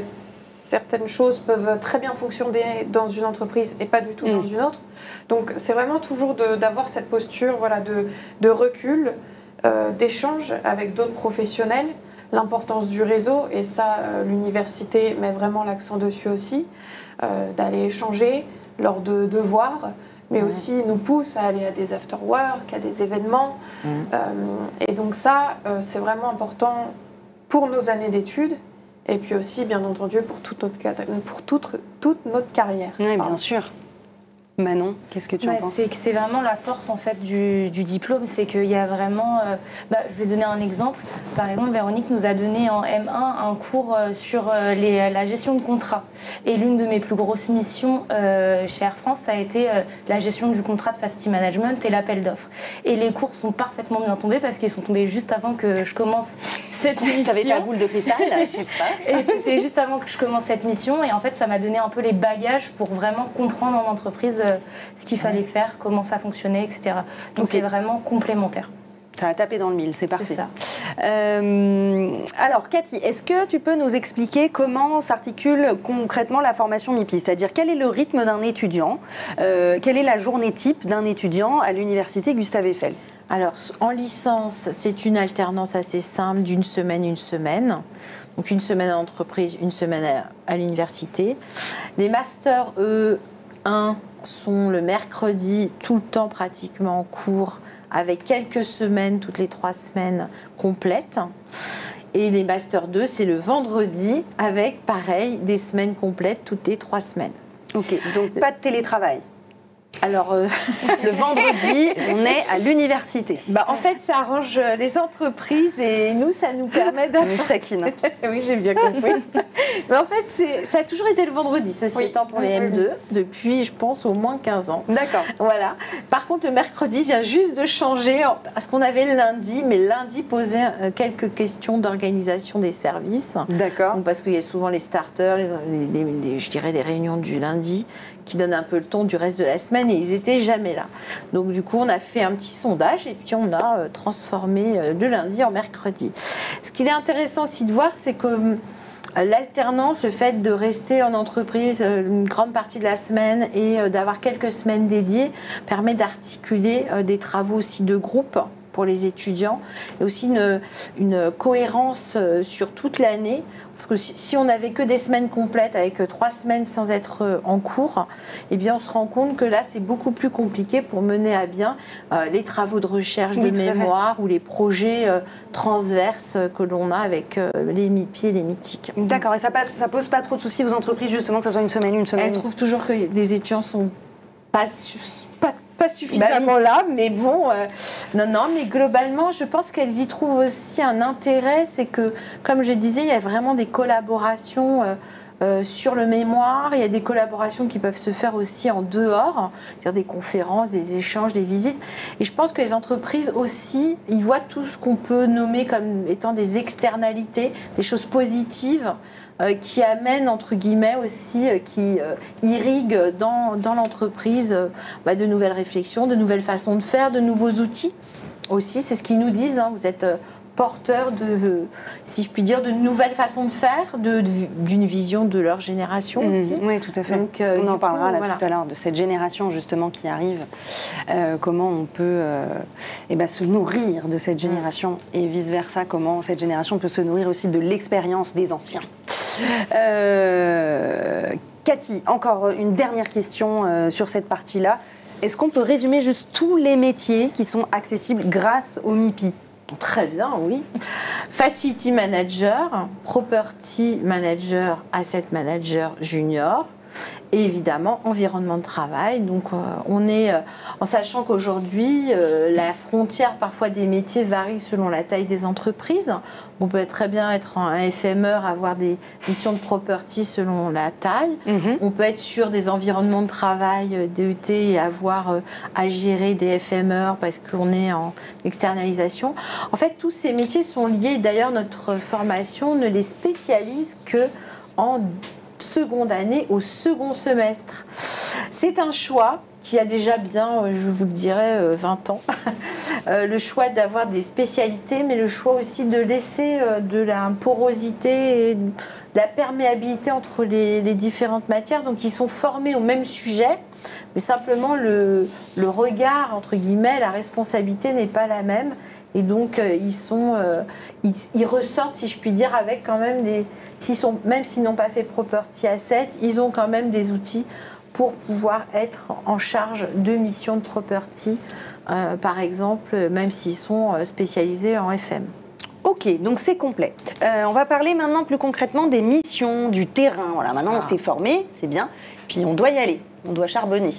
choses peuvent très bien fonctionner dans une entreprise et pas du tout dans une autre. Donc c'est vraiment toujours d'avoir cette posture de recul, d'échange avec d'autres professionnels, l'importance du réseau, et ça l'université met vraiment l'accent dessus aussi, d'aller échanger lors de devoirs, mais aussi nous pousse à aller à des after-work, à des événements, et donc ça c'est vraiment important pour nos années d'études, et puis aussi bien entendu pour toute notre carrière. Oui, bien sûr. Manon, qu'est-ce que tu en penses? C'est vraiment la force en fait du diplôme, c'est qu'il y a vraiment... je vais donner un exemple. Par exemple, Véronique nous a donné en M1 un cours sur la gestion de contrat. Et l'une de mes plus grosses missions chez Air France, ça a été la gestion du contrat de Facility Management et l'appel d'offres. Et les cours sont parfaitement bien tombés parce qu'ils sont tombés juste avant que je commence cette mission. T'avais ta boule de cristal, je sais pas. Et c'était juste avant que je commence cette mission. Et en fait, ça m'a donné un peu les bagages pour vraiment comprendre en entreprise ce qu'il fallait faire, comment ça fonctionnait, etc. Donc c'est vraiment complémentaire. Ça a tapé dans le mille, c'est parfait. C'est ça. Alors Cathy, est-ce que tu peux nous expliquer comment s'articule concrètement la formation MIPI? C'est-à-dire quel est le rythme d'un étudiant, quelle est la journée type d'un étudiant à l'université Gustave Eiffel? Alors, en licence, c'est une alternance assez simple d'une semaine, une semaine. Donc, une semaine en entreprise, une semaine à l'université. Les masters, eux, 1 sont le mercredi, tout le temps pratiquement en cours, avec quelques semaines, toutes les 3 semaines complètes. Et les masters 2, c'est le vendredi, avec, pareil, des semaines complètes, toutes les 3 semaines. Ok, donc pas de télétravail? Alors, le vendredi, on est à l'université. En fait, ça arrange les entreprises et nous, ça nous permet d'avoir... Je taquine. Oui, j'ai bien compris. Mais en fait, ça a toujours été le vendredi, ceci étant pour les M2, depuis, je pense, au moins 15 ans. D'accord. Voilà. Par contre, le mercredi vient juste de changer, parce qu'on avait le lundi, mais lundi posait quelques questions d'organisation des services. D'accord. Donc, parce qu'il y a souvent les starters, je dirais les réunions du lundi, qui donnent un peu le ton du reste de la semaine, et ils n'étaient jamais là. Donc du coup, on a fait un petit sondage et puis on a transformé le lundi en mercredi. Ce qu'il est intéressant aussi de voir, c'est que l'alternance, le fait de rester en entreprise une grande partie de la semaine et d'avoir quelques semaines dédiées, permet d'articuler des travaux aussi de groupe pour les étudiants, et aussi une cohérence sur toute l'année. Parce que si on n'avait que des semaines complètes avec 3 semaines sans être en cours, eh bien on se rend compte que là c'est beaucoup plus compliqué pour mener à bien les travaux de recherche de mémoire ou les projets transverses que l'on a avec les MIPI et les MITIC. D'accord, et ça pose pas trop de soucis aux entreprises justement que ça soit une semaine? Elles trouvent toujours que les étudiants sont pas suffisamment là, mais bon, non, mais globalement, je pense qu'elles y trouvent aussi un intérêt, c'est que, comme je disais, il y a vraiment des collaborations sur le mémoire. Il y a des collaborations qui peuvent se faire aussi en dehors, c'est-à-dire des conférences, des échanges, des visites. Et je pense que les entreprises aussi, ils voient tout ce qu'on peut nommer comme étant des externalités, des choses positives qui amènent, entre guillemets, aussi, qui irriguent dans l'entreprise de nouvelles réflexions, de nouvelles façons de faire, de nouveaux outils. Aussi, c'est ce qu'ils nous disent, hein, vous êtes porteurs de, si je puis dire, de nouvelles façons de faire, d'une vision de leur génération aussi. Oui, tout à fait. Donc, on en parlera tout à l'heure de cette génération justement qui arrive, comment on peut se nourrir de cette génération et vice-versa, comment cette génération peut se nourrir aussi de l'expérience des anciens. Cathy, encore une dernière question sur cette partie-là. Est-ce qu'on peut résumer juste tous les métiers qui sont accessibles grâce au MIPI ? Très bien, oui. Facility Manager, Property Manager, Asset Manager Junior et évidemment environnement de travail. Donc on est, en sachant qu'aujourd'hui, la frontière parfois des métiers varie selon la taille des entreprises. On peut très bien être un FMeur, avoir des missions de property selon la taille. On peut être sur des environnements de travail DET et avoir à gérer des FMeur parce qu'on est en externalisation. En fait, tous ces métiers sont liés. D'ailleurs, notre formation ne les spécialise que en seconde année au second semestre. C'est un choix qui a déjà bien, je vous le dirais, 20 ans. Le choix d'avoir des spécialités, mais le choix aussi de laisser de la porosité et de la perméabilité entre les différentes matières. Donc, ils sont formés au même sujet, mais simplement le regard, entre guillemets, la responsabilité n'est pas la même. Et donc, ils ressortent, si je puis dire, avec quand même même s'ils n'ont pas fait Property Asset, ils ont quand même des outils pour pouvoir être en charge de missions de property, par exemple, même s'ils sont spécialisés en FM. Ok, donc c'est complet. On va parler maintenant plus concrètement des missions, du terrain. Voilà, maintenant on s'est formé, c'est bien. Puis on doit y aller, on doit charbonner.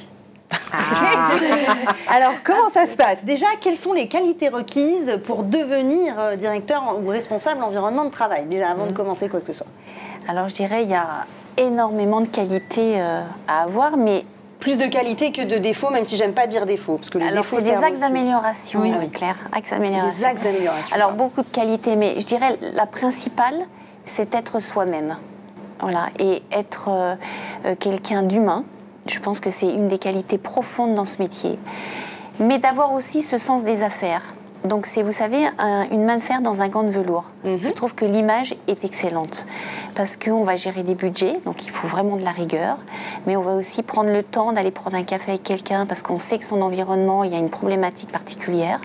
Alors, comment ça se passe ? Déjà, quelles sont les qualités requises pour devenir directeur ou responsable environnement de travail ? Déjà, avant de commencer quoi que ce soit. Alors, je dirais il y a énormément de qualités à avoir, mais plus de qualités que de défauts, même si j'aime pas dire défauts, parce que les défauts c'est des axes d'amélioration, Claire. Axes d'amélioration. Des axes d'amélioration. Alors, beaucoup de qualités, mais je dirais la principale, c'est être soi-même. Voilà, et être quelqu'un d'humain. Je pense que c'est une des qualités profondes dans ce métier. Mais d'avoir aussi ce sens des affaires. Donc c'est, vous savez, une main de fer dans un gant de velours. Je trouve que l'image est excellente. Parce qu'on va gérer des budgets, donc il faut vraiment de la rigueur. Mais on va aussi prendre le temps d'aller prendre un café avec quelqu'un parce qu'on sait que son environnement, il y a une problématique particulière.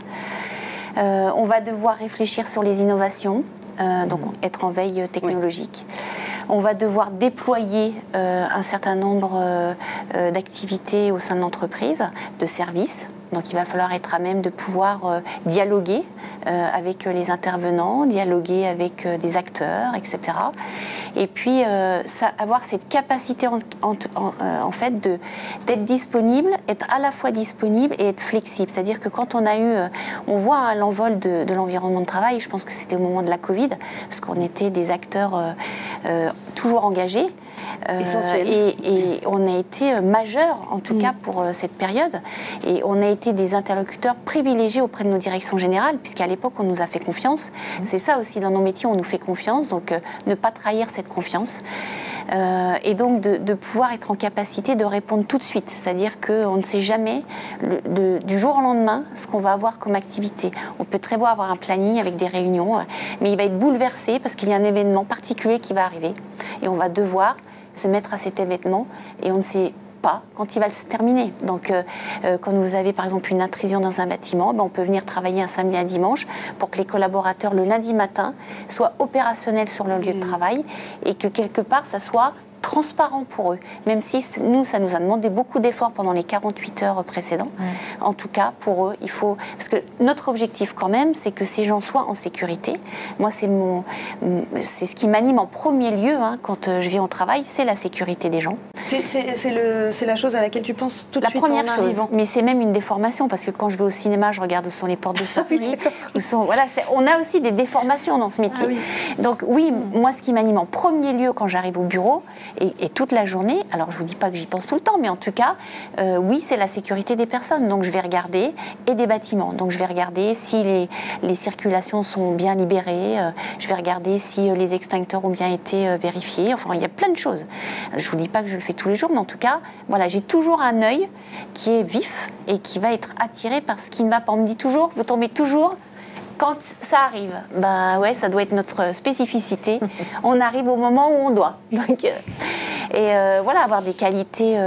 On va devoir réfléchir sur les innovations, donc être en veille technologique. On va devoir déployer un certain nombre d'activités au sein de l'entreprise, de services. Donc il va falloir être à même de pouvoir dialoguer avec les intervenants, dialoguer avec des acteurs, etc. Et puis avoir cette capacité en fait d'être disponible, être à la fois disponible et être flexible. C'est-à-dire que quand on voit l'envol de l'environnement de travail, je pense que c'était au moment de la Covid, parce qu'on était des acteurs toujours engagés. Et on a été majeurs, en tout cas pour cette période. Et on a été des interlocuteurs privilégiés auprès de nos directions générales, puisqu'à l'époque, on nous a fait confiance. C'est ça aussi, dans nos métiers, on nous fait confiance. Donc, ne pas trahir cette confiance. Et donc, de pouvoir être en capacité de répondre tout de suite. C'est-à-dire qu'on ne sait jamais, du jour au lendemain, ce qu'on va avoir comme activité. On peut très bien avoir un planning avec des réunions, mais il va être bouleversé parce qu'il y a un événement particulier qui va arriver. Et on va devoir se mettre à cet événement et on ne sait pas quand il va se terminer. Donc, quand vous avez par exemple une intrusion dans un bâtiment, on peut venir travailler un samedi, un dimanche pour que les collaborateurs le lundi matin soient opérationnels sur leur lieu de travail et que quelque part ça soit transparent pour eux, même si nous, ça nous a demandé beaucoup d'efforts pendant les 48 heures précédentes. En tout cas, pour eux, il faut... Parce que notre objectif quand même, c'est que ces gens soient en sécurité. Moi, c'est ce qui m'anime en premier lieu quand je viens au travail, c'est la sécurité des gens. C'est la chose à laquelle tu penses tout de suite. La première chose, mais c'est même une déformation, parce que quand je vais au cinéma, je regarde où sont les portes de sortie. Voilà, on a aussi des déformations dans ce métier. Ah, oui. Donc oui, moi ce qui m'anime en premier lieu quand j'arrive au bureau, et toute la journée, alors je ne vous dis pas que j'y pense tout le temps, mais en tout cas, oui, c'est la sécurité des personnes. Donc je vais regarder, et des bâtiments. Donc je vais regarder si les circulations sont bien libérées, je vais regarder si les extincteurs ont bien été vérifiés. Enfin, il y a plein de choses. Je ne vous dis pas que je le fais tous les jours, mais en tout cas, voilà, j'ai toujours un œil qui est vif et qui va être attiré par ce qui ne va pas. On me dit toujours, vous tombez toujours quand ça arrive. Ben ouais, ça doit être notre spécificité. On arrive au moment où on doit. Donc, voilà, avoir des qualités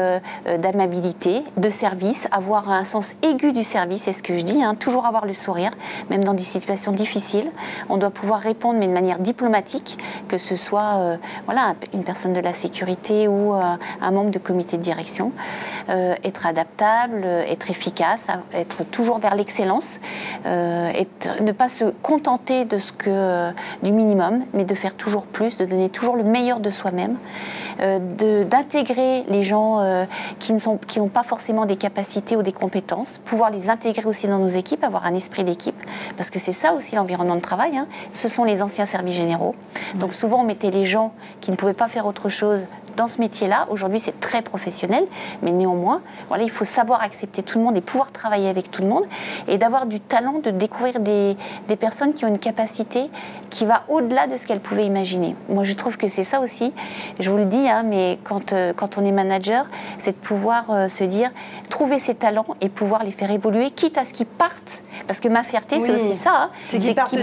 d'amabilité, de service, avoir un sens aigu du service, c'est ce que je dis, hein, toujours avoir le sourire, même dans des situations difficiles. On doit pouvoir répondre, mais de manière diplomatique, que ce soit voilà, une personne de la sécurité ou un membre de comité de direction. Être adaptable, être efficace, être toujours vers l'excellence, ne pas se contenter de du minimum, mais de faire toujours plus, de donner toujours le meilleur de soi-même. D'intégrer les gens qui n'ont pas forcément des capacités ou des compétences, pouvoir les intégrer aussi dans nos équipes, avoir un esprit d'équipe, parce que c'est ça aussi l'environnement de travail, hein. Ce sont les anciens services généraux. Donc souvent on mettait les gens qui ne pouvaient pas faire autre chose dans ce métier-là. Aujourd'hui c'est très professionnel, mais néanmoins, voilà, il faut savoir accepter tout le monde et pouvoir travailler avec tout le monde, et d'avoir du talent, de découvrir des personnes qui ont une capacité qui va au-delà de ce qu'elles pouvaient imaginer. Moi je trouve que c'est ça aussi, je vous le dis, hein, mais quand on est manager, c'est de pouvoir se dire, trouver ses talents et pouvoir les faire évoluer, quitte à ce qu'ils partent, parce que ma fierté c'est aussi ça, hein, c'est qu'ils partent.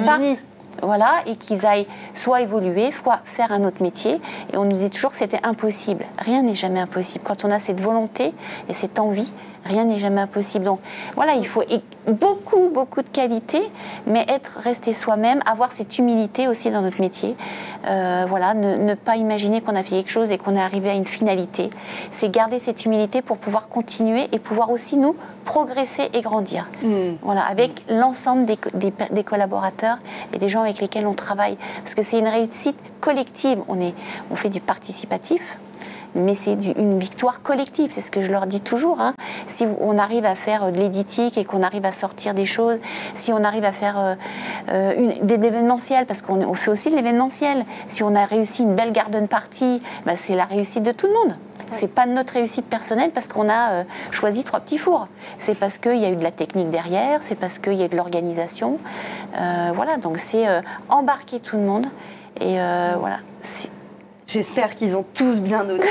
Voilà, et qu'ils aillent soit évoluer, soit faire un autre métier. Et on nous dit toujours que c'était impossible. Rien n'est jamais impossible. Quand on a cette volonté et cette envie, rien n'est jamais impossible. Donc voilà, il faut beaucoup, beaucoup de qualités, mais rester soi-même, avoir cette humilité aussi dans notre métier. Voilà, ne pas imaginer qu'on a fait quelque chose et qu'on est arrivé à une finalité. C'est garder cette humilité pour pouvoir continuer et pouvoir aussi nous progresser et grandir. Voilà, avec l'ensemble des collaborateurs et des gens avec lesquels on travaille. Parce que c'est une réussite collective. On fait du participatif, mais c'est une victoire collective, c'est ce que je leur dis toujours, hein. Si on arrive à faire de l'éditique et qu'on arrive à sortir des choses, si on arrive à faire de l'événementiel, parce qu'on fait aussi de l'événementiel, si on a réussi une belle garden party, bah c'est la réussite de tout le monde. C'est pas notre réussite personnelle parce qu'on a choisi 3 petits fours. C'est parce qu'il y a eu de la technique derrière, c'est parce qu'il y a eu de l'organisation. Voilà, donc c'est embarquer tout le monde. Et voilà. J'espère qu'ils ont tous bien noté.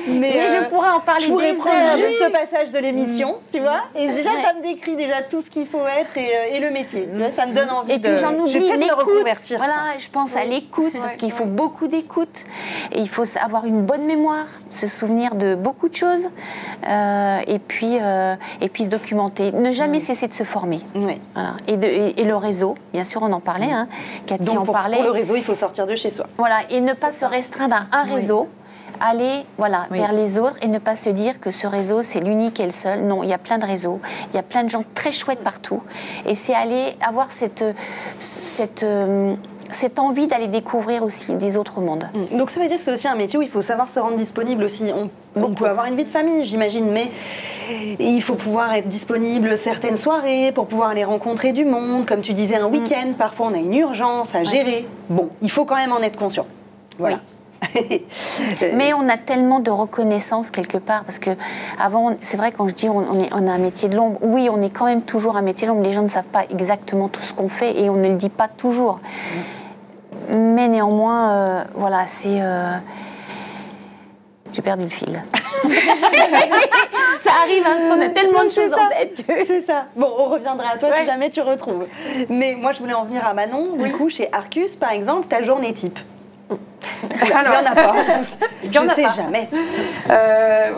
Mais je pourrais en parler. Je pourrais prendre juste ce passage de l'émission, tu vois. Et déjà, ça me décrit déjà tout ce qu'il faut être et le métier. Tu vois, ça me donne envie. Et puis j'en oublie l'écoute. Voilà, ça. Je pense à l'écoute parce qu'il faut beaucoup d'écoute. Et il faut avoir une bonne mémoire, se souvenir de beaucoup de choses. Et puis se documenter. Ne jamais cesser de se former. Oui. Voilà. Et le réseau, bien sûr, on en parlait. Hein. Cathy en parlait. Pour le réseau, il faut sortir de chez soi. Voilà, et ne pas se restreindre à un réseau. Aller vers les autres et ne pas se dire que ce réseau c'est l'unique et le seul. Non, il y a plein de réseaux, il y a plein de gens très chouettes partout. Et c'est aller avoir cette envie d'aller découvrir aussi des autres mondes. Donc ça veut dire que c'est aussi un métier où il faut savoir se rendre disponible aussi. On peut avoir une vie de famille, j'imagine, mais il faut pouvoir être disponible certaines soirées pour pouvoir aller rencontrer du monde. Comme tu disais, un week-end, parfois on a une urgence à gérer. Bon, il faut quand même en être conscient. Voilà. Oui. Mais on a tellement de reconnaissance quelque part parce que avant, c'est vrai quand je dis on a un métier de l'ombre, oui on est quand même toujours un métier de l'ombre, les gens ne savent pas exactement tout ce qu'on fait et on ne le dit pas toujours, mais néanmoins voilà, c'est j'ai perdu le fil. Ça arrive hein, parce qu'on a tellement de choses en tête que... C'est ça. Bon, on reviendra à toi si jamais tu retrouves. Mais moi je voulais en venir à Manon. Du coup, chez Arcus par exemple, ta journée type. Alors, il n'y en a pas. Je ne sais jamais.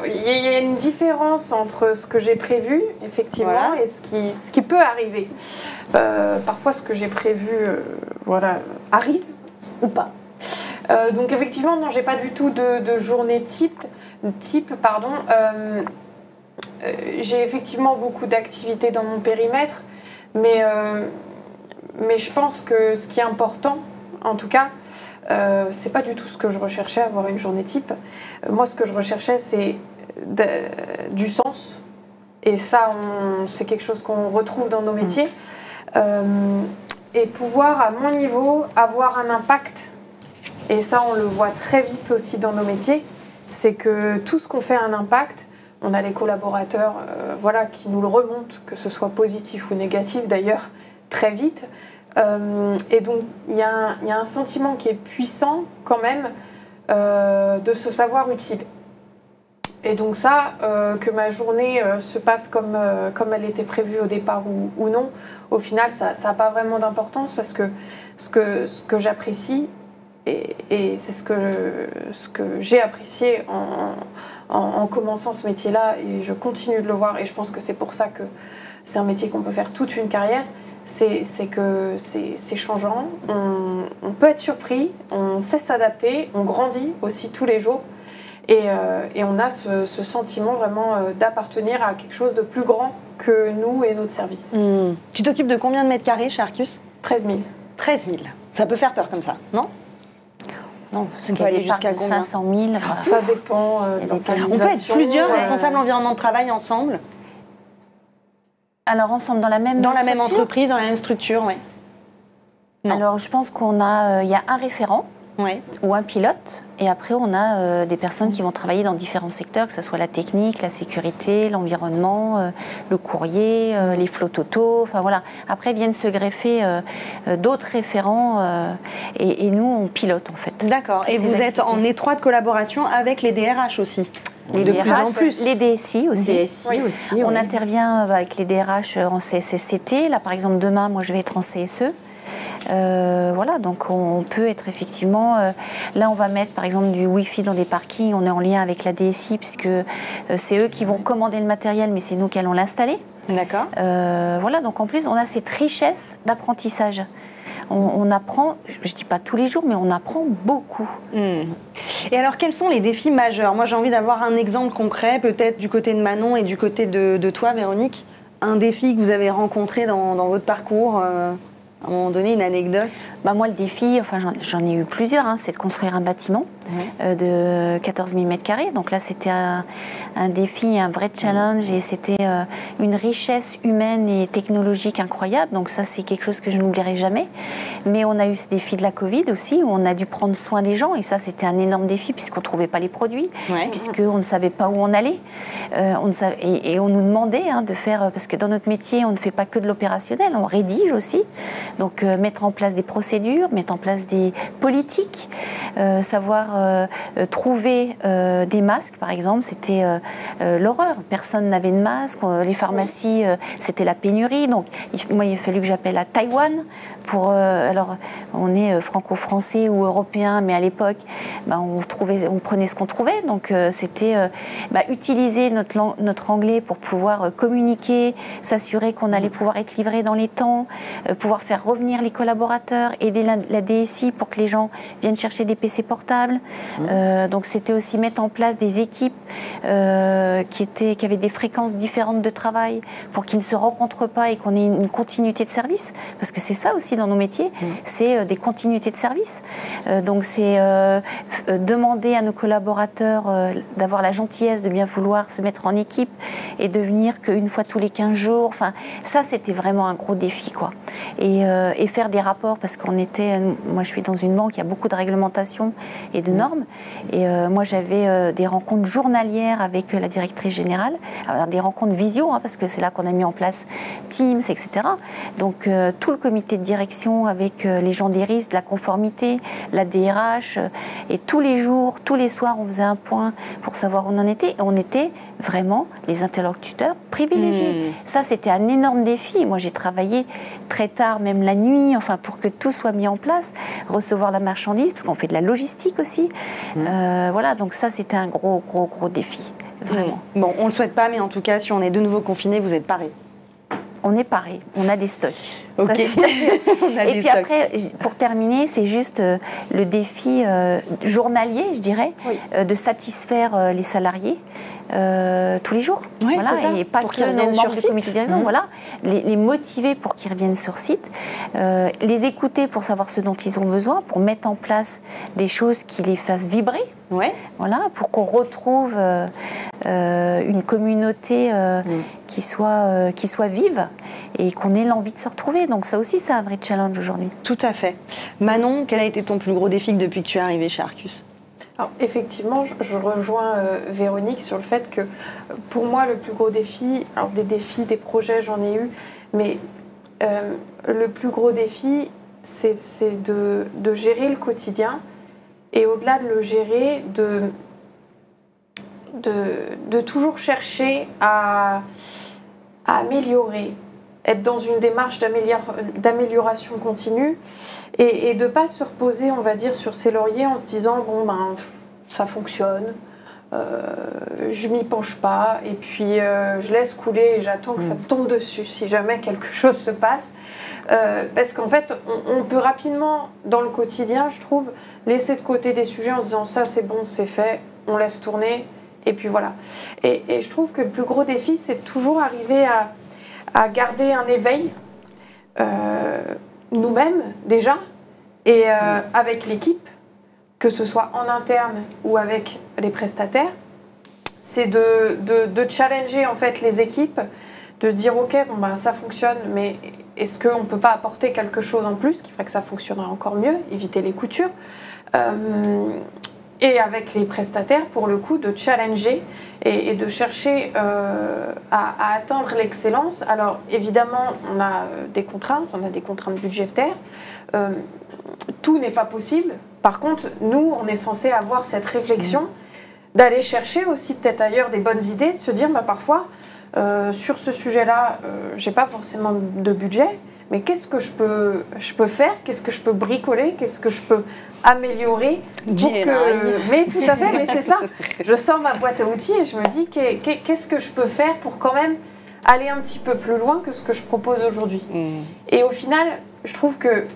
Il y a une différence entre ce que j'ai prévu, effectivement, et ce qui peut arriver. Parfois, ce que j'ai prévu arrive ou pas. Donc, effectivement, non, j'ai pas du tout de journée type. J'ai effectivement beaucoup d'activités dans mon périmètre, mais je pense que ce qui est important, en tout cas, C'est pas du tout ce que je recherchais, avoir une journée type. Moi, ce que je recherchais, c'est du sens. Et ça, c'est quelque chose qu'on retrouve dans nos métiers. Et pouvoir, à mon niveau, avoir un impact. Et ça, on le voit très vite aussi dans nos métiers. C'est que tout ce qu'on fait a un impact. On a les collaborateurs qui nous le remontent, que ce soit positif ou négatif d'ailleurs, très vite. Et donc, il y a un sentiment qui est puissant quand même de se savoir utile. Et donc ça, que ma journée se passe comme elle était prévue au départ ou non, au final, ça n'a pas vraiment d'importance parce que ce que j'apprécie, et c'est ce que j'ai apprécié en commençant ce métier-là, et je continue de le voir, et je pense que c'est pour ça que c'est un métier qu'on peut faire toute une carrière, c'est que c'est changeant, on peut être surpris, on sait s'adapter, on grandit aussi tous les jours, et on a ce sentiment vraiment d'appartenir à quelque chose de plus grand que nous et notre service. Tu t'occupes de combien de mètres carrés chez Arcus ? 13 000. 13 000. Ça peut faire peur comme ça, non ? Non, on peut aller jusqu'à 500 000. Ça dépend de l'organisation. On peut être plusieurs responsables environnement de travail ensemble. Alors ensemble dans la même entreprise, dans la même structure, oui. Alors je pense qu'il y a un référent ou un pilote, et après on a des personnes qui vont travailler dans différents secteurs, que ce soit la technique, la sécurité, l'environnement, le courrier, les flottes auto, enfin voilà. Après viennent se greffer d'autres référents et nous on pilote en fait. D'accord, et vous êtes en étroite collaboration avec les DRH aussi ? Les de DRH, plus en plus. Les DSI aussi. DSI aussi, on intervient avec les DRH en CSSCT. Là par exemple demain moi je vais être en CSE. Donc on peut être effectivement... là, on va mettre par exemple du Wi-Fi dans des parkings. On est en lien avec la DSI puisque c'est eux qui vont commander le matériel, mais c'est nous qui allons l'installer. D'accord. Donc en plus, on a cette richesse d'apprentissage. On apprend, je ne dis pas tous les jours, mais on apprend beaucoup. Et alors, quels sont les défis majeurs ? Moi, j'ai envie d'avoir un exemple concret, peut-être du côté de Manon et du côté de toi, Véronique. Un défi que vous avez rencontré dans votre parcours à un moment donné, une anecdote ? Moi, le défi, j'en ai eu plusieurs, c'est de construire un bâtiment de 14 000 m². Donc là, c'était un défi, un vrai challenge, et c'était une richesse humaine et technologique incroyable. Donc ça, c'est quelque chose que je n'oublierai jamais. Mais on a eu ce défi de la Covid aussi, où on a dû prendre soin des gens, et ça, c'était un énorme défi, puisqu'on ne trouvait pas les produits, puisqu'on ne savait pas où on allait. Et on nous demandait de faire, parce que dans notre métier, on ne fait pas que de l'opérationnel, on rédige aussi. Donc mettre en place des procédures, mettre en place des politiques, savoir trouver des masques, par exemple, c'était l'horreur. Personne n'avait de masque, les pharmacies, c'était la pénurie. Donc moi, il a fallu que j'appelle à Taïwan pour... alors, on est franco-français ou européen, mais à l'époque, on prenait ce qu'on trouvait. Donc c'était utiliser notre anglais pour pouvoir communiquer, s'assurer qu'on allait pouvoir être livré dans les temps, pouvoir faire revenir les collaborateurs, aider la DSI pour que les gens viennent chercher des PC portables. Donc c'était aussi mettre en place des équipes qui avaient des fréquences différentes de travail pour qu'ils ne se rencontrent pas et qu'on ait une continuité de service. Parce que c'est ça aussi dans nos métiers, c'est des continuités de service. Donc c'est demander à nos collaborateurs d'avoir la gentillesse de bien vouloir se mettre en équipe et de venir qu'une fois tous les 15 jours. Enfin, ça, c'était vraiment un gros défi, quoi. Et faire des rapports, parce moi je suis dans une banque, il y a beaucoup de réglementations et de normes, et moi j'avais des rencontres journalières avec la directrice générale, alors, des rencontres visio, parce que c'est là qu'on a mis en place Teams, etc. Donc tout le comité de direction avec les gens des risques, de la conformité, la DRH, et tous les jours, tous les soirs, on faisait un point pour savoir où on en était, et on était vraiment les interlocuteurs privilégiés. Ça, c'était un énorme défi. Moi, j'ai travaillé très tard, même la nuit, pour que tout soit mis en place, recevoir la marchandise, parce qu'on fait de la logistique aussi. Donc ça, c'était un gros défi, vraiment. Bon, on ne le souhaite pas, mais en tout cas, si on est de nouveau confiné, vous êtes parés. On est parés, on a des stocks. Ok. Et puis après, pour terminer, c'est juste le défi journalier, je dirais, de satisfaire les salariés tous les jours. Oui, voilà, et pas pour que nos membres du comité de direction. Voilà, les motiver pour qu'ils reviennent sur site, les écouter pour savoir ce dont ils ont besoin, pour mettre en place des choses qui les fassent vibrer. Ouais. Voilà, pour qu'on retrouve une communauté qui soit vive et qu'on ait l'envie de se retrouver. Donc ça aussi, c'est un vrai challenge aujourd'hui. Tout à fait. Manon, quel a été ton plus gros défi depuis que tu es arrivée chez Arcus ? Alors, effectivement, je rejoins Véronique sur le fait que pour moi, le plus gros défi, alors des défis, des projets, j'en ai eu, mais le plus gros défi, c'est de gérer le quotidien et au-delà de le gérer, de toujours chercher à améliorer, être dans une démarche d'amélioration continue et de ne pas se reposer, on va dire, sur ses lauriers en se disant bon ben ça fonctionne, je m'y penche pas et puis je laisse couler et j'attends que ça me tombe dessus si jamais quelque chose se passe. Parce qu'en fait, on peut rapidement, dans le quotidien, je trouve, laisser de côté des sujets en se disant ça c'est bon, c'est fait, on laisse tourner et puis voilà. Et je trouve que le plus gros défi, c'est toujours arriver à garder un éveil, nous-mêmes déjà, et avec l'équipe, que ce soit en interne ou avec les prestataires, c'est de challenger en fait les équipes, de se dire ok, bon, bah, ça fonctionne, mais est-ce qu'on ne peut pas apporter quelque chose en plus qui ferait que ça fonctionnerait encore mieux, éviter les coutures et avec les prestataires, pour le coup, de challenger et de chercher à atteindre l'excellence. Alors, évidemment, on a des contraintes budgétaires. Tout n'est pas possible. Par contre, nous, on est censé avoir cette réflexion d'aller chercher aussi peut-être ailleurs des bonnes idées, de se dire, bah, parfois, sur ce sujet-là, j'ai pas forcément de budget, mais qu'est-ce que je peux faire, qu'est-ce que je peux bricoler, qu'est-ce que je peux améliorer pour que... Mais tout à fait, mais c'est ça. Je sors ma boîte à outils et je me dis qu'est-ce que je peux faire pour quand même aller un petit peu plus loin que ce que je propose aujourd'hui. Et au final, je trouve que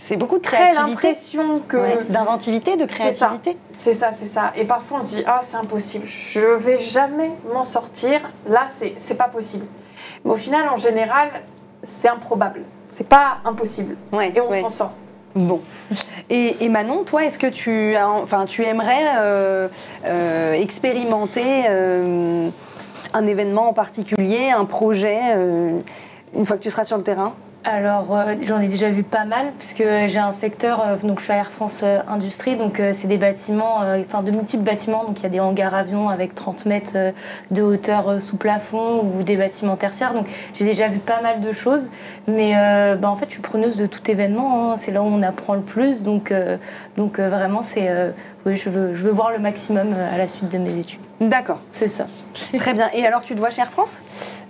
c'est beaucoup de créativité, l'impression que d'inventivité, de créativité. C'est ça. Et parfois on se dit c'est impossible, je vais jamais m'en sortir. Là, c'est pas possible. Mais au final, en général, c'est improbable. C'est pas impossible. Et on s'en sort. Bon. Et Manon, toi, est-ce que tu aimerais expérimenter un événement en particulier, un projet, une fois que tu seras sur le terrain ? Alors, j'en ai déjà vu pas mal, puisque j'ai un secteur, donc je suis à Air France Industrie, donc c'est des bâtiments, de multiples bâtiments, donc il y a des hangars avions avec 30 mètres de hauteur sous plafond, ou des bâtiments tertiaires, donc j'ai déjà vu pas mal de choses, mais en fait je suis preneuse de tout événement, c'est là où on apprend le plus, donc vraiment oui, je veux voir le maximum à la suite de mes études. D'accord. C'est ça. Très bien. Et alors, tu te vois chez Air France ?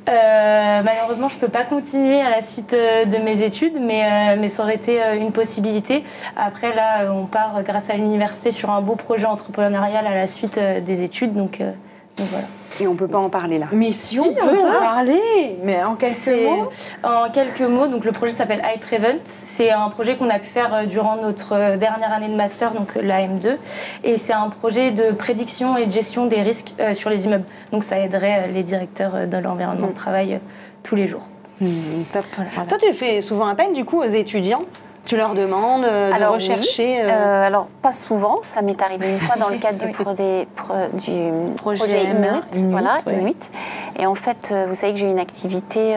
Malheureusement, je ne peux pas continuer à la suite de mes études, mais ça aurait été une possibilité. Après, là, on part grâce à l'université sur un beau projet entrepreneurial à la suite des études, donc voilà. Et on ne peut pas en parler là. Mais si on peut en parler, mais en quelques mots. En quelques mots, donc le projet s'appelle iPrevent. C'est un projet qu'on a pu faire durant notre dernière année de master, donc la M2. Et c'est un projet de prédiction et de gestion des risques sur les immeubles. Donc ça aiderait les directeurs de l'environnement de travail tous les jours. Top. Voilà. Toi, tu fais souvent appel du coup aux étudiants ? Tu leur demandes de rechercher alors, pas souvent. Ça m'est arrivé une fois dans le cadre du projet Inuit. Et en fait, vous savez que j'ai une activité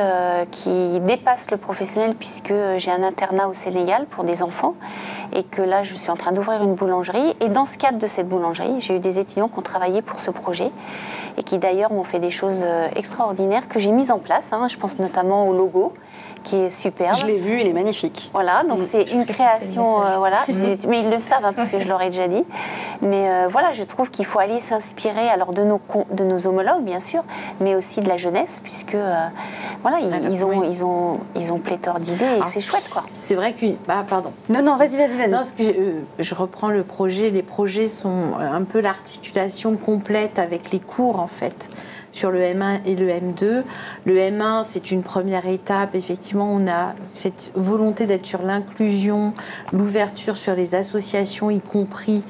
qui dépasse le professionnel, puisque j'ai un internat au Sénégal pour des enfants et que là, je suis en train d'ouvrir une boulangerie. Et dans ce cadre de cette boulangerie, j'ai eu des étudiants qui ont travaillé pour ce projet et qui d'ailleurs m'ont fait des choses extraordinaires que j'ai mises en place. Je pense notamment au logo, qui est superbe. Je l'ai vu, il est magnifique. Voilà, donc c'est une création, mais ils le savent, parce que je leur ai déjà dit. Mais voilà, je trouve qu'il faut aller s'inspirer alors de nos homologues, bien sûr, mais aussi de la jeunesse, puisque ils ont pléthore d'idées et c'est chouette, quoi. C'est vrai que... pardon. Non, vas-y. Non, parce que je reprends le projet. Les projets sont un peu l'articulation complète avec les cours, en fait. sur le M1 et le M2. Le M1, c'est une première étape. Effectivement, on a cette volonté d'être sur l'inclusion, l'ouverture sur les associations, y compris.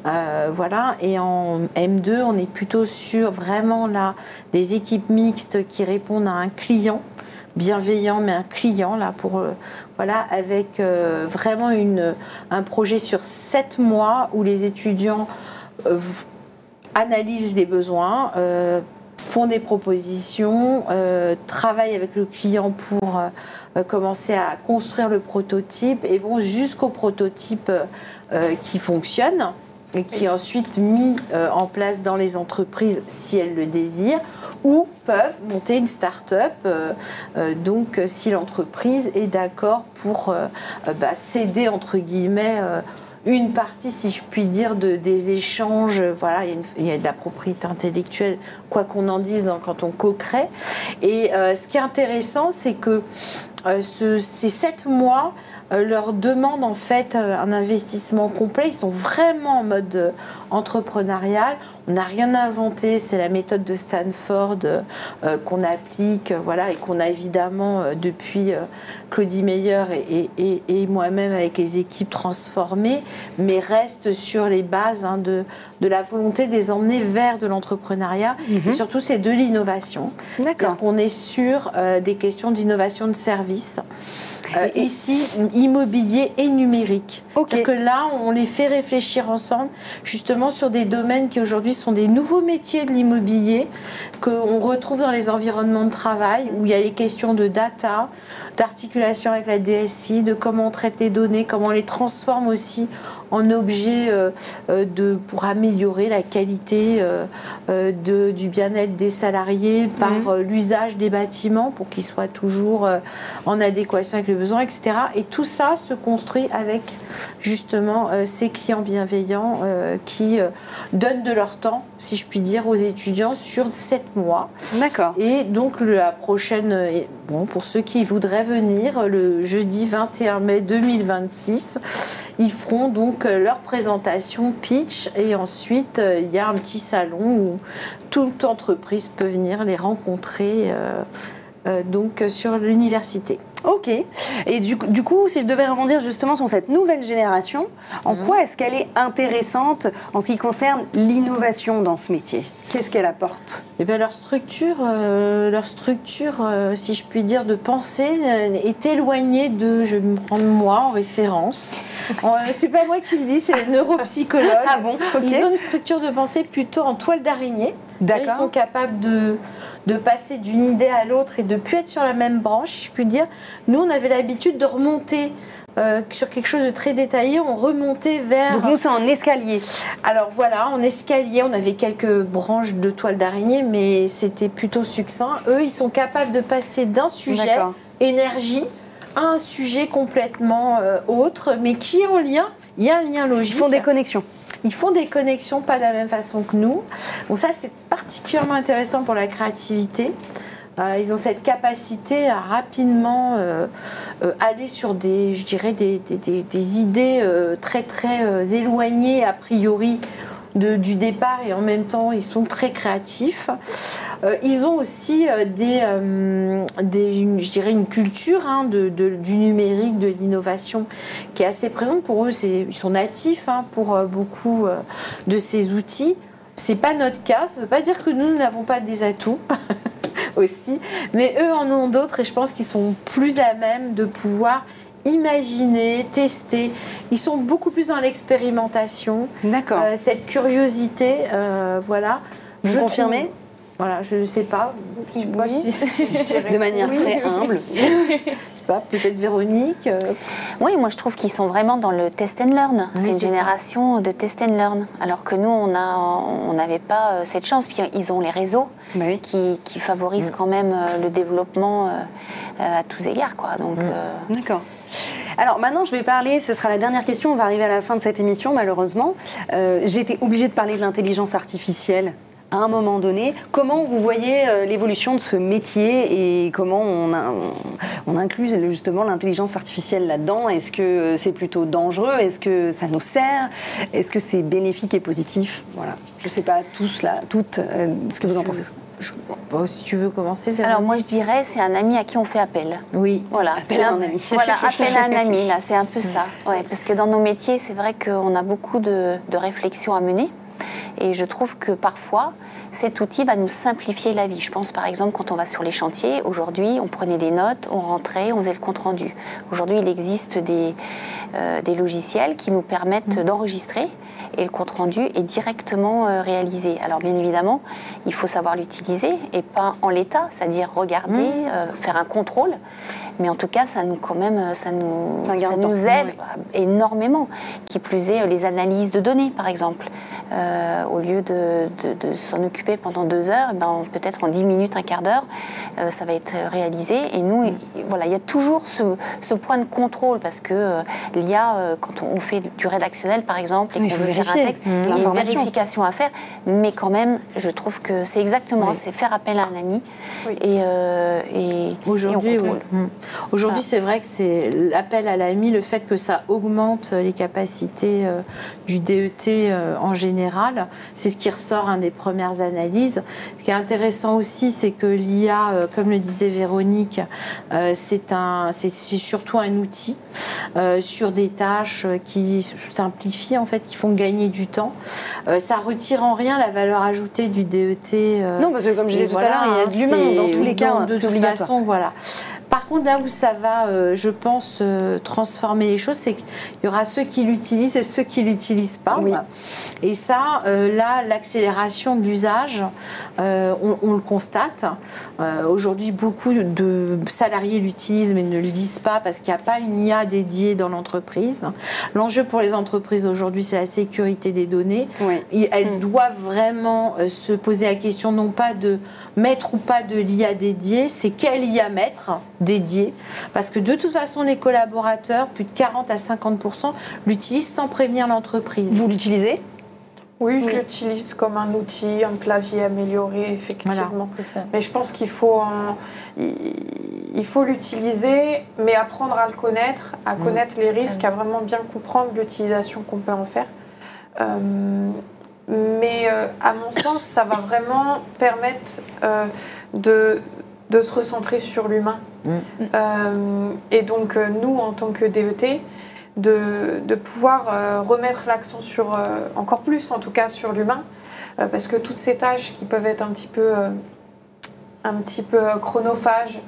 Voilà. Et en M2, on est plutôt sur vraiment là des équipes mixtes qui répondent à un client bienveillant, mais un client là pour voilà, avec vraiment un projet sur 7 mois où les étudiants analysent les besoins, font des propositions, travaillent avec le client pour commencer à construire le prototype et vont jusqu'au prototype qui fonctionne et qui est ensuite mis en place dans les entreprises si elles le désirent, ou peuvent monter une start-up, donc si l'entreprise est d'accord pour céder entre guillemets une partie, si je puis dire, des échanges. Voilà, il y a de la propriété intellectuelle, quoi qu'on en dise quand on co-crée. Et ce qui est intéressant, c'est que ces 7 mois leur demandent en fait un investissement complet. Ils sont vraiment en mode entrepreneurial. On n'a rien inventé, c'est la méthode de Stanford qu'on applique, voilà, et qu'on a évidemment depuis Claudie Meyer et moi-même avec les équipes transformées, mais reste sur les bases de la volonté de les emmener vers de l'entrepreneuriat. Et surtout, c'est de l'innovation. C'est-à-dire qu'on est sur des questions d'innovation de service. Ici, immobilier et numérique. C'est-à-dire que là, on les fait réfléchir ensemble, justement sur des domaines qui aujourd'hui sont des nouveaux métiers de l'immobilier, qu'on retrouve dans les environnements de travail, où il y a les questions de data, d'articulation avec la DSI, de comment on traite les données, comment on les transforme aussi en objets pour améliorer la qualité du bien-être des salariés par l'usage des bâtiments pour qu'ils soient toujours en adéquation avec les besoins, etc. Et tout ça se construit avec justement ces clients bienveillants qui donnent de leur temps, si je puis dire, aux étudiants sur 7 mois. D'accord. Et donc la prochaine, pour ceux qui voudraient venir, le jeudi 21 mai 2026, ils feront donc leur présentation pitch et ensuite il y a un petit salon où toute entreprise peut venir les rencontrer donc sur l'université. Ok. Et du coup, si je devais rebondir justement sur cette nouvelle génération, en quoi est-ce qu'elle est intéressante en ce qui concerne l'innovation dans ce métier? Qu'est-ce qu'elle apporte? Eh bien, leur structure, si je puis dire, de pensée est éloignée de, je vais me prendre moi en référence. C'est pas moi qui le dis, c'est les neuropsychologues. Ah bon? Okay. Ils ont une structure de pensée plutôt en toile d'araignée. Ils sont capables de passer d'une idée à l'autre et de ne plus être sur la même branche, si je puis dire. Nous, on avait l'habitude de remonter sur quelque chose de très détaillé, on remontait vers... Donc nous, c'est en escalier. Alors voilà, en escalier, on avait quelques branches de toile d'araignée, mais c'était plutôt succinct. Eux, ils sont capables de passer d'un sujet, énergie, à un sujet complètement autre, mais qui est en lien, il y a un lien logique. Ils font des connexions. Ils font des connexions pas de la même façon que nous. Donc ça, c'est particulièrement intéressant pour la créativité. Ils ont cette capacité à rapidement aller sur des idées très très éloignées a priori du départ, et en même temps ils sont très créatifs. Ils ont aussi une culture du numérique, de l'innovation qui est assez présente pour eux. Ils sont natifs pour beaucoup de ces outils. C'est pas notre cas, ça ne veut pas dire que nous n'avons pas des atouts aussi, mais eux en ont d'autres, et je pense qu'ils sont plus à même de pouvoir imaginer, tester. Ils sont beaucoup plus dans l'expérimentation. D'accord. Cette curiosité, voilà. Vous confirmez ? Voilà, je ne sais pas. Oui. De manière très humble. Je sais pas, peut-être Véronique. Oui, moi je trouve qu'ils sont vraiment dans le test and learn. Oui, c'est une génération de test and learn. Alors que nous, on n'avait pas cette chance. Puis ils ont les réseaux qui favorisent quand même le développement à tous égards, quoi. Donc, D'accord. Alors maintenant, je vais parler, ce sera la dernière question, on va arriver à la fin de cette émission malheureusement. J'ai été obligée de parler de l'intelligence artificielle à un moment donné. Comment vous voyez l'évolution de ce métier et comment on inclut justement l'intelligence artificielle là-dedans? Est-ce que c'est plutôt dangereux? Est-ce que ça nous sert? Est-ce que c'est bénéfique et positif? Voilà. Je ne sais pas toutes ce que vous en pensez. si tu veux commencer, Véronique. Alors moi je dirais c'est un ami à qui on fait appel. Oui. Voilà, appel à un ami. Voilà, appel à un ami, là, c'est un peu ça. Ouais, parce que dans nos métiers, c'est vrai qu'on a beaucoup de réflexions à mener. Et je trouve que parfois, cet outil va nous simplifier la vie. Je pense par exemple quand on va sur les chantiers, aujourd'hui on prenait des notes, on rentrait, on faisait le compte-rendu. Aujourd'hui il existe des logiciels qui nous permettent d'enregistrer et le compte-rendu est directement réalisé. Alors bien évidemment, il faut savoir l'utiliser et pas en l'état, c'est-à-dire regarder, faire un contrôle. Mais en tout cas, ça nous aide énormément. Qui plus est, les analyses de données, par exemple. Au lieu de s'en occuper pendant 2 heures, peut-être en 10 minutes, un quart d'heure, ça va être réalisé. Et nous, voilà, il y a toujours ce point de contrôle, parce que l'IA, quand on fait du rédactionnel, par exemple, et qu'on veut faire un texte, il y a une vérification à faire. Mais quand même, je trouve que c'est exactement, c'est faire appel à un ami. Et aujourd'hui, aujourd'hui, c'est vrai que c'est l'appel à l'ami, le fait que ça augmente les capacités du DET en général. C'est ce qui ressort des premières analyses. Ce qui est intéressant aussi, c'est que l'IA, comme le disait Véronique, c'est surtout un outil sur des tâches qui simplifient, en fait, qui font gagner du temps. Ça retire en rien la valeur ajoutée du DET. Non, parce que comme je disais tout à l'heure, il y a de l'humain dans tous les cas. De toute façon, voilà. Par contre, là où ça va, je pense, transformer les choses, c'est qu'il y aura ceux qui l'utilisent et ceux qui ne l'utilisent pas. Oui. Et ça, là, l'accélération d'usage, on le constate. Aujourd'hui, beaucoup de salariés l'utilisent mais ne le disent pas parce qu'il n'y a pas une IA dédiée dans l'entreprise. L'enjeu pour les entreprises aujourd'hui, c'est la sécurité des données. Oui. Et elles doivent vraiment se poser la question non pas de mettre ou pas de l'IA dédiée, c'est quelle IA mettre dédié, parce que de toute façon les collaborateurs, plus de 40 à 50% l'utilisent sans prévenir l'entreprise. Vous l'utilisez ? Oui, je l'utilise comme un outil, un clavier amélioré, effectivement. Voilà, mais je pense qu'il faut l'utiliser, mais apprendre à le connaître, à connaître les risques, à vraiment bien comprendre l'utilisation qu'on peut en faire. Mais à mon sens, ça va vraiment permettre de se recentrer sur l'humain. Et donc, nous, en tant que DET, de pouvoir remettre l'accent sur, encore plus en tout cas, sur l'humain, parce que toutes ces tâches qui peuvent être un petit peu chronophages,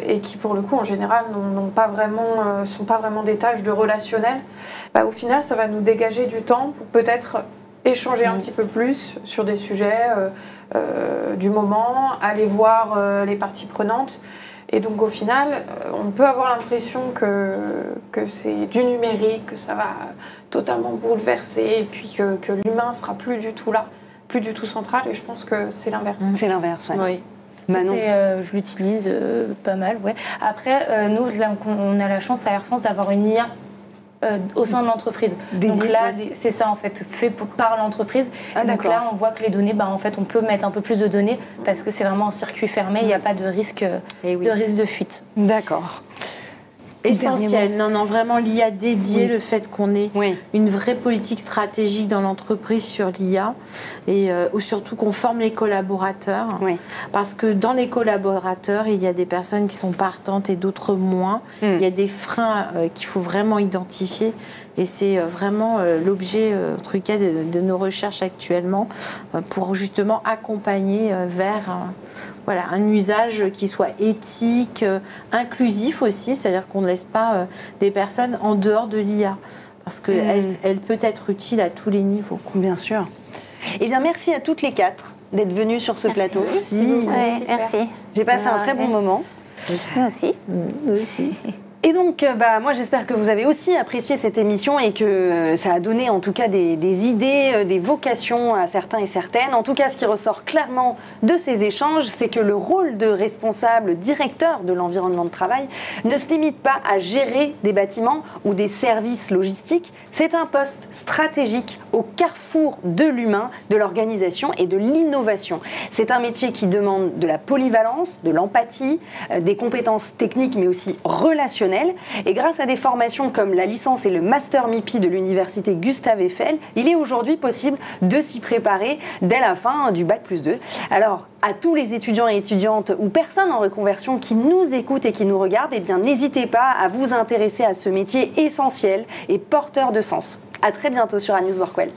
et qui pour le coup en général sont pas vraiment des tâches de relationnel, au final ça va nous dégager du temps pour peut-être échanger un petit peu plus sur des sujets du moment, aller voir les parties prenantes. Et donc au final, on peut avoir l'impression que c'est du numérique, que ça va totalement bouleverser, et puis que l'humain sera plus du tout là, plus du tout central, et je pense que c'est l'inverse. C'est l'inverse, oui. Manon. Je l'utilise pas mal, ouais. Après, nous, là, on a la chance à Air France d'avoir une IA au sein de l'entreprise. Donc là, c'est ça en fait, fait par l'entreprise. Donc là, on voit que les données, en fait, on peut mettre un peu plus de données parce que c'est vraiment un circuit fermé, il n'y a pas de risque, de fuite. D'accord. Essentiel, non, vraiment l'IA dédiée, le fait qu'on ait une vraie politique stratégique dans l'entreprise sur l'IA et surtout qu'on forme les collaborateurs, parce que dans les collaborateurs, il y a des personnes qui sont partantes et d'autres moins. Il y a des freins qu'il faut vraiment identifier. Et c'est vraiment l'objet, en tout cas, de nos recherches actuellement pour justement accompagner vers un usage qui soit éthique, inclusif aussi, c'est-à-dire qu'on ne laisse pas des personnes en dehors de l'IA, parce qu'elle peut être utile à tous les niveaux. Bien sûr. Eh bien, merci à toutes les 4 d'être venues sur ce plateau. Merci. J'ai passé un très bon moment. Moi aussi. Et donc, moi, j'espère que vous avez aussi apprécié cette émission et que ça a donné en tout cas des idées, des vocations à certains et certaines. En tout cas, ce qui ressort clairement de ces échanges, c'est que le rôle de responsable directeur de l'environnement de travail ne se limite pas à gérer des bâtiments ou des services logistiques. C'est un poste stratégique au carrefour de l'humain, de l'organisation et de l'innovation. C'est un métier qui demande de la polyvalence, de l'empathie, des compétences techniques mais aussi relationnelles, professionnelle. Et grâce à des formations comme la licence et le master MIPI de l'université Gustave Eiffel, il est aujourd'hui possible de s'y préparer dès la fin du Bac+2. Alors, à tous les étudiants et étudiantes ou personnes en reconversion qui nous écoutent et qui nous regardent, eh bien, n'hésitez pas à vous intéresser à ce métier essentiel et porteur de sens. À très bientôt sur A News Workwell.